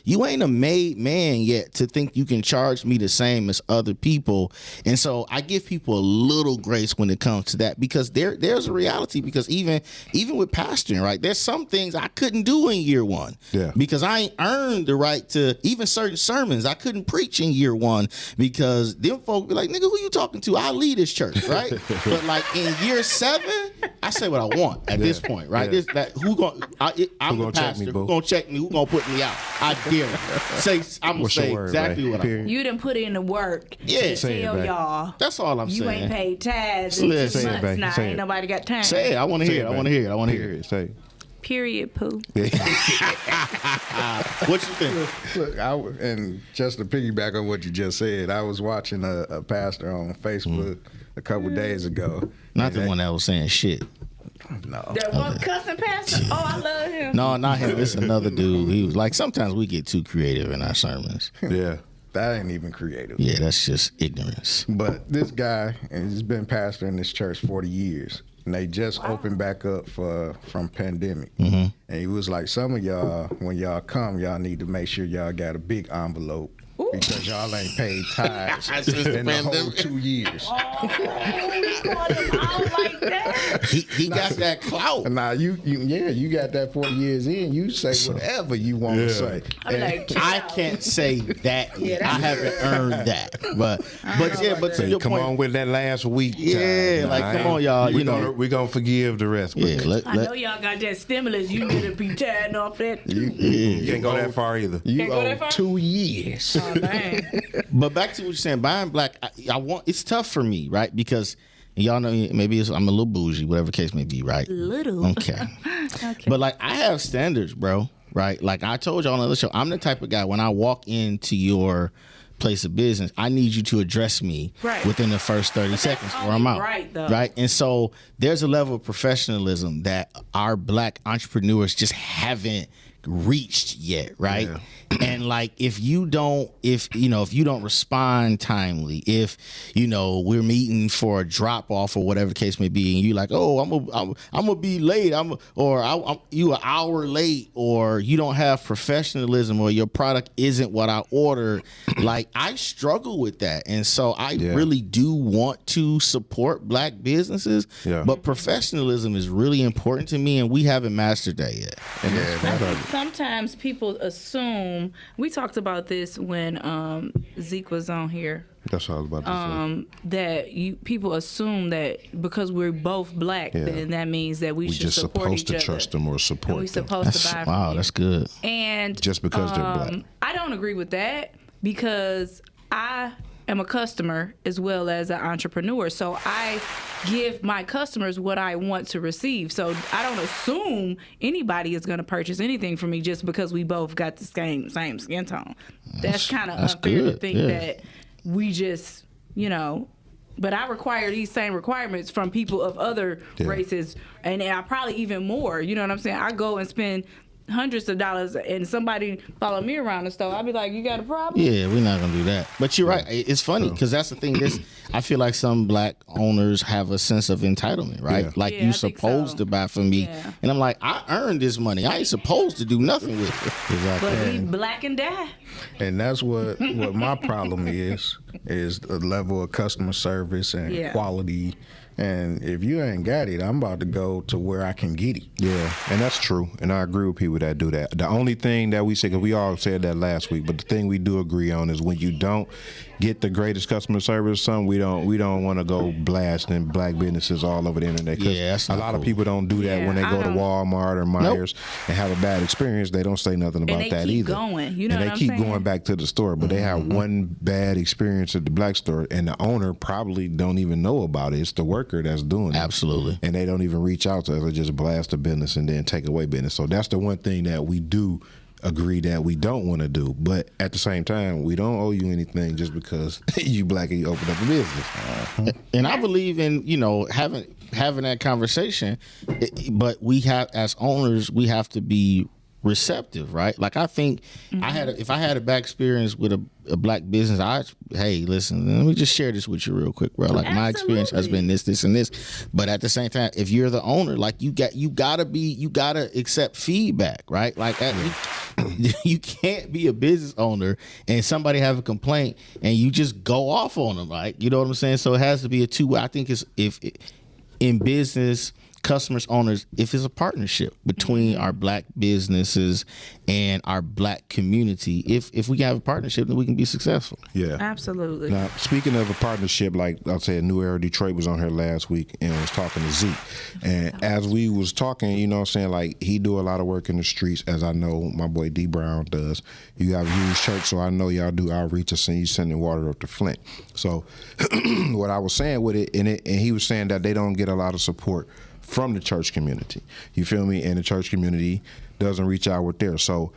you ain't a made man yet to think you can charge me the same as other people. And so I give people a little grace when it comes to that because there's a reality. Because even with pastoring, right, there's some things I couldn't do in year one. Yeah. Because I ain't earned the right to even certain sermons I couldn't preach in year one because them folk be like, nigga, who you talking to? I lead this church, right? But like in year 7, I say what I want at this point, right? Yeah. I'm the pastor. Who gonna check me? Who gonna put me out? I dare you. I'm gonna say exactly what I want. You done put in the work. Yeah. Tell y'all. That's all I'm saying. You ain't paid tithes in 6 months now. Ain't nobody got time. Say it. I want to hear it. I want to hear it. I want to hear it. Say it. Period, Pooh. What you think? Look, and just to piggyback on what you just said, I was watching a pastor on Facebook a couple days ago. Not the one that was saying shit. No. That one cussing pastor? Oh, I love him. No, not him. It's another dude. He was like, sometimes we get too creative in our sermons. Yeah. That ain't even creative. Yeah, that's just ignorance. But this guy, and he's been pastoring this church 40 years. And they just opened back up from pandemic. Mm-hmm. And he was like, some of y'all, when y'all come, y'all need to make sure y'all got a big envelope. Ooh. Because y'all ain't paid tithes in the whole 2 years. Oh, he called him out like that. He got that clout. Now you got that 40 years in. You say whatever you want to say. I can't say that yet. I haven't earned that. But to your come point, on with that last week. Yeah, come on, y'all. We're gonna forgive the rest. Yeah, I know y'all got that stimulus. You need to be tired off that. You can't go that far either. You owe 2 years. Oh, man. But back to what you're saying, buying black, I want. It's tough for me, right? Because y'all know maybe I'm a little bougie, whatever the case may be, right? Little. Okay. But like I have standards, bro. Right? Like I told y'all on the other show, I'm the type of guy when I walk into your place of business, I need you to address me within the first 30 seconds or I'm out. Right? And so there's a level of professionalism that our black entrepreneurs just haven't reached yet, right? Yeah. And like if you don't respond timely, if we're meeting for a drop off or whatever the case may be, and you like, oh, I'm gonna be late, you an hour late, or you don't have professionalism, or your product isn't what I ordered, like I struggle with that, and so I really do want to support black businesses, but professionalism is really important to me, and we haven't mastered that yet. Sometimes people assume, we talked about this when Zeke was on here. That's what I was about to say. That people assume that because we're both black, then that means that we should support each other. We're just supposed to trust them or support them. We're supposed to buy from Wow, that's good. And just because they're black. I don't agree with that because I am a customer as well as an entrepreneur. So I give my customers what I want to receive. So I don't assume anybody is going to purchase anything from me just because we both got the same skin tone. That's kind of unfair to good, think yeah. that we just, but I require these same requirements from people of other races, and I probably even more. You know what I'm saying? I go and spend hundreds of dollars, and somebody follow me around the store. I'll be like, "You got a problem?" Yeah, we're not gonna do that. But you're right. It's funny because that's the thing. I feel like some black owners have a sense of entitlement, right? Yeah. Like Yeah, you I think supposed so. to buy from me, Yeah. and I'm like, I earned this money. I ain't supposed to do nothing with it. But we black and die. And that's what my problem is the level of customer service and Yeah. quality. And if you ain't got it, I'm about to go to where I can get it. Yeah, and that's true, and I agree with people that do that. The only thing that we say, because we all said that last week, but the thing we do agree on is when you don't get the greatest customer service, we don't want to go blasting black businesses all over the internet. 'Cause Yeah, that's a not lot of cool. people don't do that Yeah, when they I go to don't- Walmart or Myers and have a bad experience. They don't say nothing about they that keep either. going, you know and what they I'm keep saying? going back to the store, but they have one bad experience at the black store, and the owner probably don't even know about it. It's the worker that's doing it. Absolutely. And they don't even reach out to us. They just blast the business and then take away business. So that's the one thing that we do agree that we don't want to do. But at the same time, we don't owe you anything just because you black and you open up a business. And I believe in having that conversation, but we have, as owners, we have to be receptive, right? Like I think if I had a bad experience with a black business, hey, listen, let me just share this with you real quick, bro. Like my experience has been this, and this. But at the same time, if you're the owner, like you gotta accept feedback, right? Like you can't be a business owner and somebody have a complaint and you just go off on them, right? You know what I'm saying? So it has to be a two-way. I think in business, customers, owners, if it's a partnership between our black businesses and our black community, if we can have a partnership, then we can be successful. Yeah. Absolutely. Now, speaking of a partnership, like I said, New Era Detroit was on here last week and was talking to Zeke. And as we was talking, you know what I'm saying, like he do a lot of work in the streets, as I know my boy D Brown does. You have a huge church, so I know y'all do outreach and you sending water up to Flint. So what I was saying with it, and he was saying that they don't get a lot of support from the church community. You feel me? And the church community doesn't reach out with theirs. So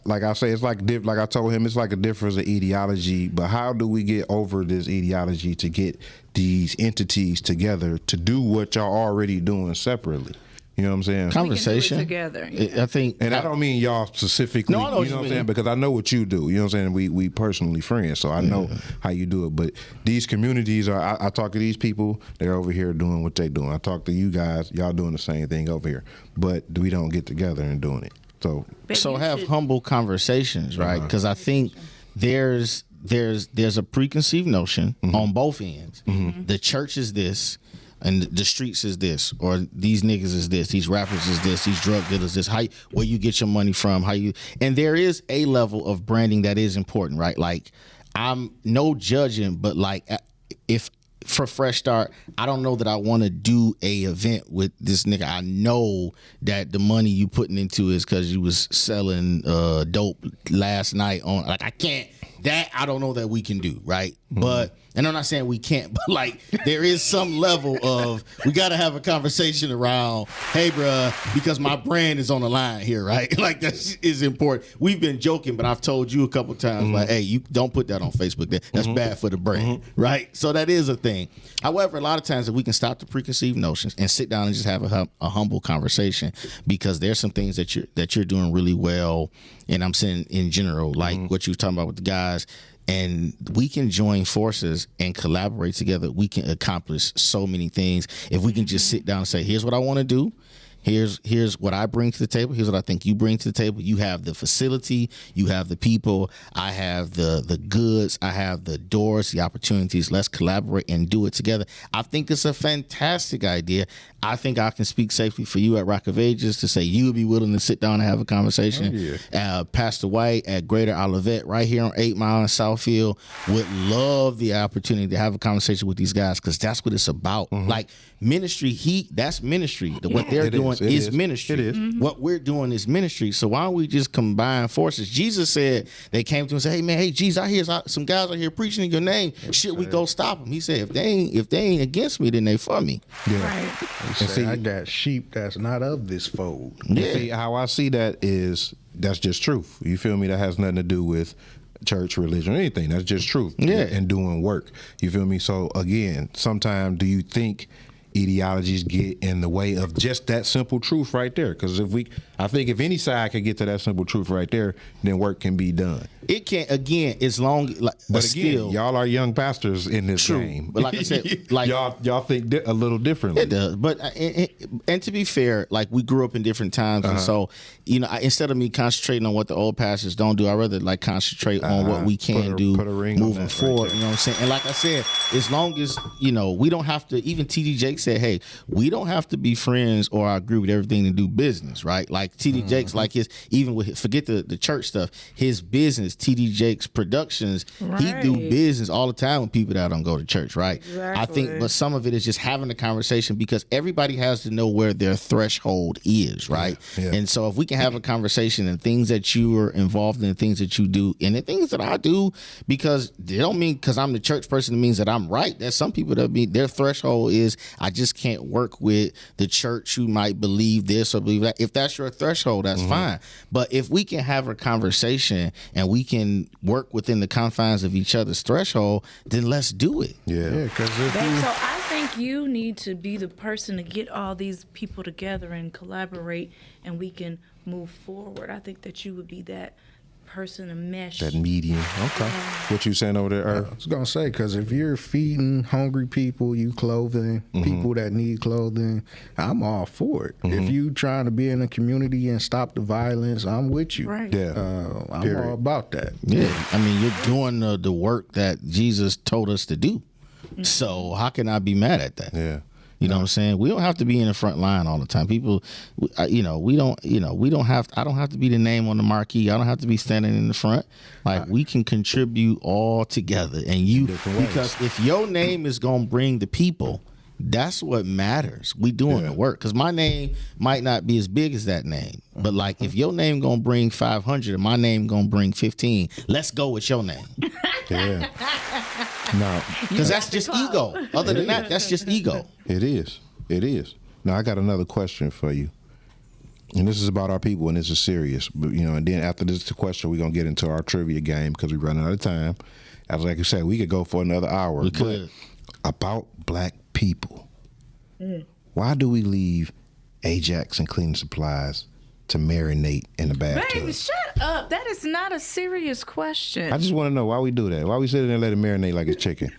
like I say, it's like I told him, it's like a difference of ideology. But how do we get over this ideology to get these entities together to do what y'all already doing separately? You know what I'm saying? Conversation together. I think, And I don't mean y'all specifically, No, I know what you know you what I'm mean. saying? Because I know what you do. You know what I'm saying? We personally friends, so I know how you do it. But these communities I talk to these people, they're over here doing what they doing. I talk to you guys, y'all doing the same thing over here. But we don't get together and doing it. So have humble conversations, right? Because I think there's a preconceived notion on both ends. The church is this, and the streets is this, or these niggas is this, these rappers is this, these drug dealers this. Where you get your money from? And there is a level of branding that is important, right? Like I'm no judging, but like if for Fresh Start, I don't know that I want to do a event with this nigga. I know that the money you putting into is because you was selling dope last night on. Like I can't. That I don't know that we can do, right? But and I'm not saying we can't, but like there is some level of we got to have a conversation around, hey, bruh, because my brand is on the line here, right? Like that is important. We've been joking, but I've told you a couple times, like, hey, you don't put that on Facebook. That's bad for the brand, right? So that is a thing. However, a lot of times if we can stop the preconceived notions and sit down and just have a humble conversation, because there's some things that you're doing really well, and I'm saying in general, like what you were talking about with the guys. And we can join forces and collaborate together. We can accomplish so many things if we can just sit down and say, here's what I want to do. Here's what I bring to the table. Here's what I think you bring to the table. You have the facility. You have the people. I have the goods. I have the doors, the opportunities. Let's collaborate and do it together. I think it's a fantastic idea. I think I can speak safely for you at Rock of Ages to say you would be willing to sit down and have a conversation. Pastor White at Greater Olivet right here on 8 Mile in Southfield would love the opportunity to have a conversation with these guys, because that's what it's about. Like ministry, that's ministry. What they're doing doing It is is. ministry. It is. What we're doing is ministry. So why don't we just combine forces? Jesus said they came to him and said, "Hey man, hey Jesus, I hear some guys out here preaching in your name. Should we go stop them?" He said, "If they ain't against me, then they for me." Yeah. Right. He said, see- I got sheep that's not of this fold. Yeah. See, how I see that is that's just truth. You feel me? That has nothing to do with church, religion, or anything. That's just truth. Yeah. And doing work. You feel me? So again, sometimes do you think ideologies get in the way of just that simple truth right there? Because I think if any side could get to that simple truth right there, then work can be done. It can't again as long like But still again, y'all are young pastors in this True. game. But like I said, like- y'all think a little differently. It does, but and to be fair, like we grew up in different times, and so instead of me concentrating on what the old pastors don't do, I rather like concentrate on what we can do put a ring on moving that right forward. there. You know what I'm saying? And like I said, as long as we don't have to. Even TD Jakes said, "Hey, we don't have to be friends or agree with everything to do business, right?" Like TD Jakes, like forget the church stuff. His business, TD Jakes Productions, he do Right. business all the time with people that don't go to church, right? I think, Exactly. but some of it is just having a conversation because everybody has to know where their threshold is, right? Yeah. And so if we can have a conversation and things that you are involved in, things that you do, and the things that I do, because they don't mean because I'm the church person, it means that I'm right. There's some people that their threshold is I just can't work with the church who might believe this or believe that. If that's your threshold, that's fine. But if we can have a conversation and we can work within the confines of each other's threshold, then let's do it. Yeah, because if Babe, you so I think you need to be the person to get all these people together and collaborate, and we can move forward. I think that you would be that person to mesh. That medium. Okay. What you saying over there, Irv? I was gonna say, because if you're feeding hungry people, you clothing people that need clothing, I'm all for it. If you trying to be in a community and stop the violence, I'm with you. Right. Yeah. I'm Period. all about that. Yeah, I mean, you're doing the work that Jesus told us to do. So how can I be mad at that? Yeah. You know what I'm saying? We don't have to be in the front line all the time. People, we don't have. I don't have to be the name on the marquee. I don't have to be standing in the front. Like we can contribute all together, and because if your name is gonna bring the people, that's what matters. We doing the work because my name might not be as big as that name, but like if your name gonna bring 500 and my name gonna bring 15, let's go with your name Yeah. No, because that's just ego. Other than that, that's just ego. it is. It is. Now I got another question for you. And this is about our people, and this is serious. But and then after this question, we're gonna get into our trivia game because we're running out of time. As like I said, we could go for another hour. We but could. About black people. Why do we leave Ajax and cleaning supplies to marinate in the bathtub? Babe, shut up. That is not a serious question. I just want to know why we do that. Why we sit there and let it marinate like it's chicken?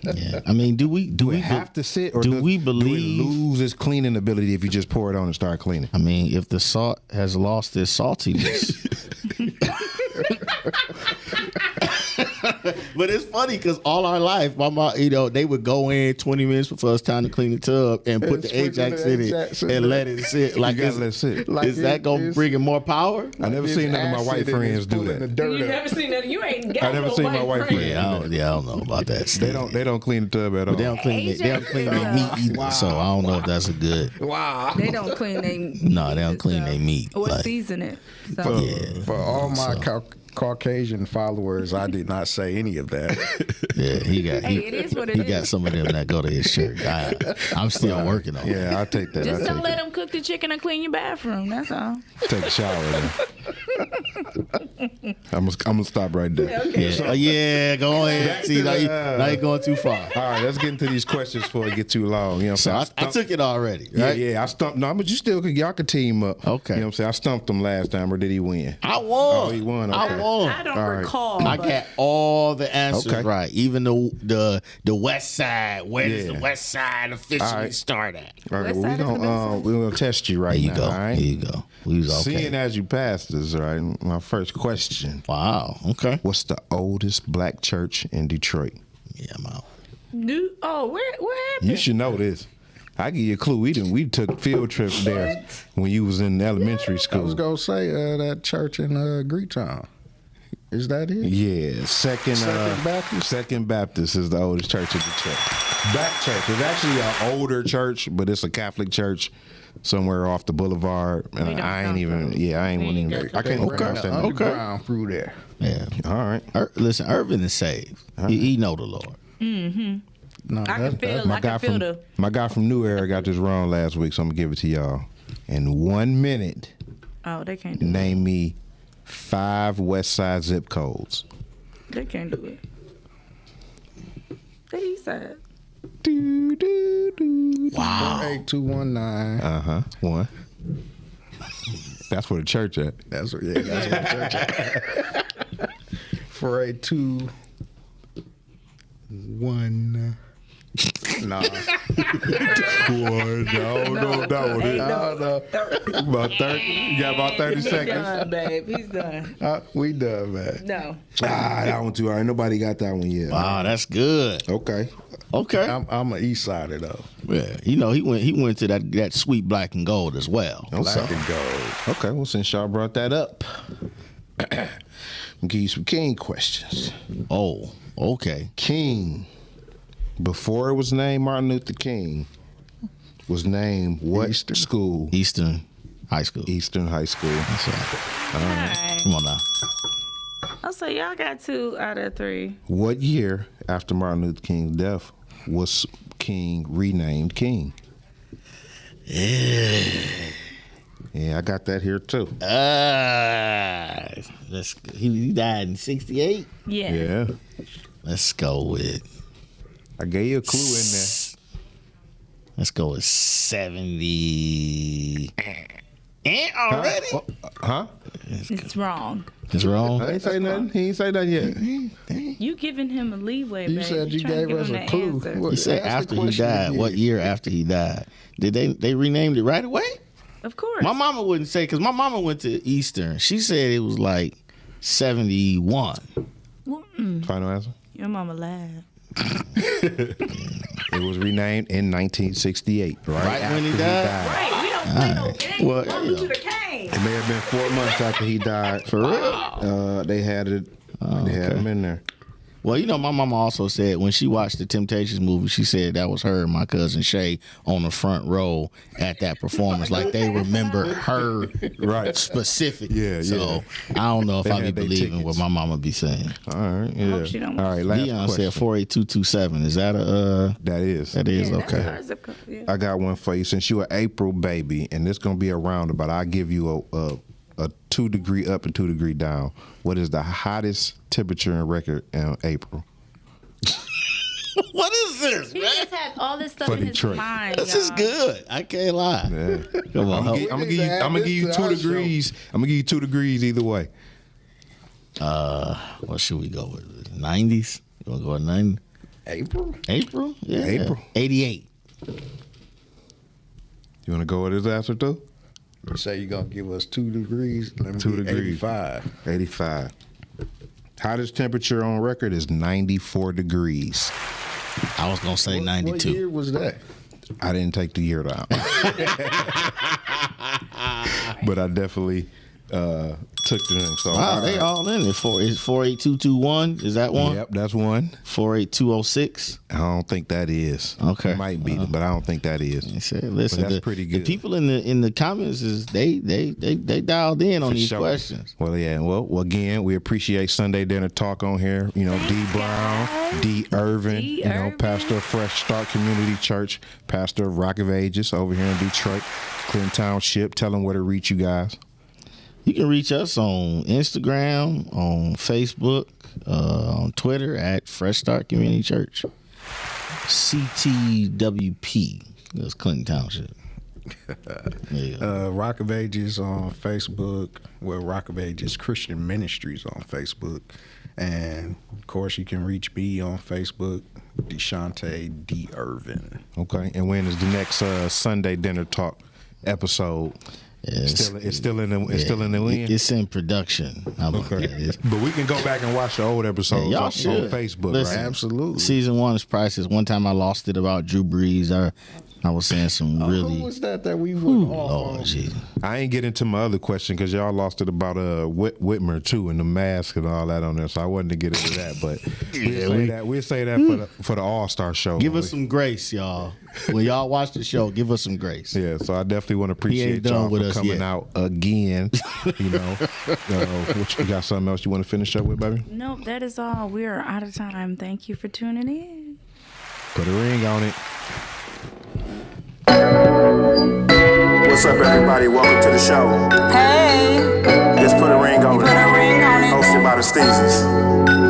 Yeah, I mean, do we have to sit, or do we do it believe? lose its cleaning ability if you just pour it on and start cleaning? I mean, if the salt has lost its saltiness. But it's funny because all our life, my mom, they would go in 20 minutes before it's time to clean the tub and put the switch Ajax the in Ajax it in and it. let it sit. Like, You gotta let it sit. Like is that going to bring it more power? I never seen none of my white friends do that. You never seen that? You ain't got I never no seen my white friend. Yeah, I don't know about that. They don't clean the tub at all. They don't clean their meat either, so I don't know if that's a good. They don't clean their No, they don't clean their meat. or Like, season it. So. For all my Caucasian followers, I did not say any of that. yeah, Hey, it is what it he is. got some of them that go to his church. I'm still working on it. Yeah, I'll take that. Just I'll don't let them cook the chicken and clean your bathroom. That's all. take a shower then. I'm gonna stop right there. Yeah, go ahead. See, now you're going too far. All right, let's get into these questions before it get too long. You know what So I'm I saying? took it already, Yeah, right? yeah, I stumped. No, but y'all could team up. Okay. You know what I'm saying? I stumped him last time, or did he win? I won. Oh, he won, okay. I won. I don't All right. recall. I but got all the answers Okay. right, even the West Side. Where does Yeah. the West Side officially All right. start at? All right, West well, side is the best we're gonna test you right There you now. go. All right. There you go. We was okay. Seeing as you passed this, all right. My first question: Wow. Okay. what's the oldest black church in Detroit? Yeah, I'm out. where happened? You should know this. I give you a clue. We took field trips there when you was in elementary I was school. gonna say that church in Greektown. Is that it? Yeah, Second Baptist? Second Baptist is the oldest church in Detroit. Black church. It's actually an older church, but it's a Catholic church. somewhere off the boulevard, and We don't I ain't count even. those. Yeah, I ain't We want ain't even. got I can't even Okay. pronounce that. name. Underground through there. Yeah. All right. Listen, Irvin is saved. He know the Lord. No, I can feel. I can feel the. My guy from New Era got this wrong last week, so I'm gonna give it to y'all. In 1 minute, Oh, they can't do it. name me 5 West Side zip codes. They can't do it. The east side. Do, do, do. Wow. 48219. 1. That's where the church at. That's what. Yeah, that's what the church at. 48219. Nah. Boy, no, No. About 30. You got about 30 He's seconds. done, babe. He's done. We done, man. No. That one too. All right, nobody got that one yet. Wow, that's good. Okay. Okay. I'm an East Sider though. Yeah. You know, he went to that sweet black and gold as well. Black and gold. Okay. Well, since y'all brought that up, I'm gonna give you some King questions. Oh, okay. King, before it was named Martin Luther King, was named what Eastern. school? Eastern High School. Eastern High School. That's right. Alright. Come on now. Oh, so y'all got 2 out of 3. What year after Martin Luther King's death was King renamed King? Yeah, I got that here too. He died in 68. Yeah. Yeah. Let's go with. I gave you a clue in there. Let's go with 70. Already? Huh? It's wrong. It's wrong. I ain't say nothing. He ain't say nothing yet. You giving him a leeway, You babe. said you trying to gave give us him a the clue. answer. What- He said ask the after he question died. again. What year after he died? Did they renamed it right away? Of course. My mama wouldn't say, because my mama went to Eastern. She said it was like 71. Final answer? Your mama lied. It was renamed in 1968. Right after when he died? Right. We don't play no games. Well, Welcome yeah. to the game. It may have been 4 months after he died. For real? They had it. They had him in there. Well, you know, my mama also said when she watched the Temptations movie, she said that was her and my cousin Shay on the front row at that performance. Like they remember her Right. specifically. Yeah, so yeah. I don't know if They I be had their believing what tickets. my mama be saying. All right. Yeah. she don't- All right. Last Leon question. said 48227. Is that a That is. that is Yeah, that's okay. our zip code, yeah. I got one for you. Since you an April baby, and this gonna be a roundabout, I'll give you a 2 degree up and 2 degree down. What is the hottest temperature in record in April? What is this, He man? just had all this stuff For in his Detroit. mind. This is y'all. good. I can't lie. Yeah. Come on. I'm gonna give you 2 degrees. I'm gonna give you 2 degrees either way. What should we go with? 90s? You want to go with 90? April? April? Yeah. April. 88. You wanna go with his answer too? You say you're gonna give us 2 degrees. Let me 2 get degrees. 85. 85. Hottest temperature on record is 94 degrees. I was going to say What 92. year was that? I didn't take the year down. But I definitely took the name. So Wow, they all in it. Is 48221? Is that one? Yep, that's one. 48206. I don't think that is. Okay. It might be, but I don't think that is. They said, listen, But that's the, pretty the good. people in the comments is they dialed in on For these sure. questions. Well, yeah. Well, again, we appreciate Sunday Dinner Talk on here. You know, D. Brown, D. Irvin, D. you know, Irvin. pastor of Fresh Start Community Church, pastor of Rock of Ages over here in Detroit, Clinton Township. Tell them where to reach you guys. You can reach us on Instagram, on Facebook, on Twitter at Fresh Start Community Church. CTWP. That's Clinton Township. Yeah. Rock of Ages on Facebook. Well, Rock of Ages Christian Ministries on Facebook. And, of course, you can reach me on Facebook, Deshante D. Irvin. Okay. And when is the next Sunday Dinner Talk episode? It's still in the wind. It's in production. How about that? It's- But we can go back and watch the old episodes y'all on should. Facebook, Listen, right? Absolutely. Season 1 is priceless. One time I lost it about Drew Brees. I was saying some really. Who was that we went off Lord on? Jesus. I ain't get into my other question because y'all lost it about Whitmer too and the mask and all that on there, so I wasn't to get into that. But we'll say that for the All-Star show. Give us some grace, y'all. When y'all watch the show, give us some grace. Yeah, so I definitely want to appreciate done y'all with for us coming yet. out again. You know, what you got something else you want to finish up with, baby? Nope, that is all. We are out of time. Thank you for tuning in. Put a ring on it. What's up, everybody? Welcome to the show. Hey, Let's put a ring on put it. a ring on it. Hosted by the Steezes.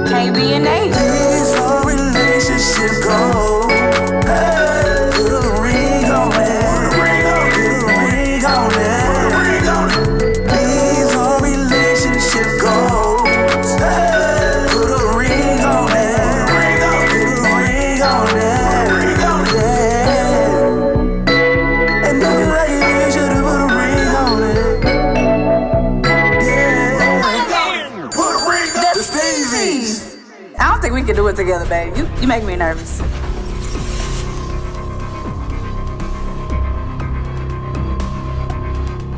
KB and Nate. These are relationship goals. Hey, put a ring on it. Put a ring on it. Put a ring on it. Put a ring on it. These are relationship goals. Hey, put a ring on it. Put a ring on it. Put a ring on it. Put a ring on it. Yeah. And if you like it, you should've put a ring on it. Yeah. Put a ring on it. The Steezies. I don't think we can do it together, babe. You make me nervous.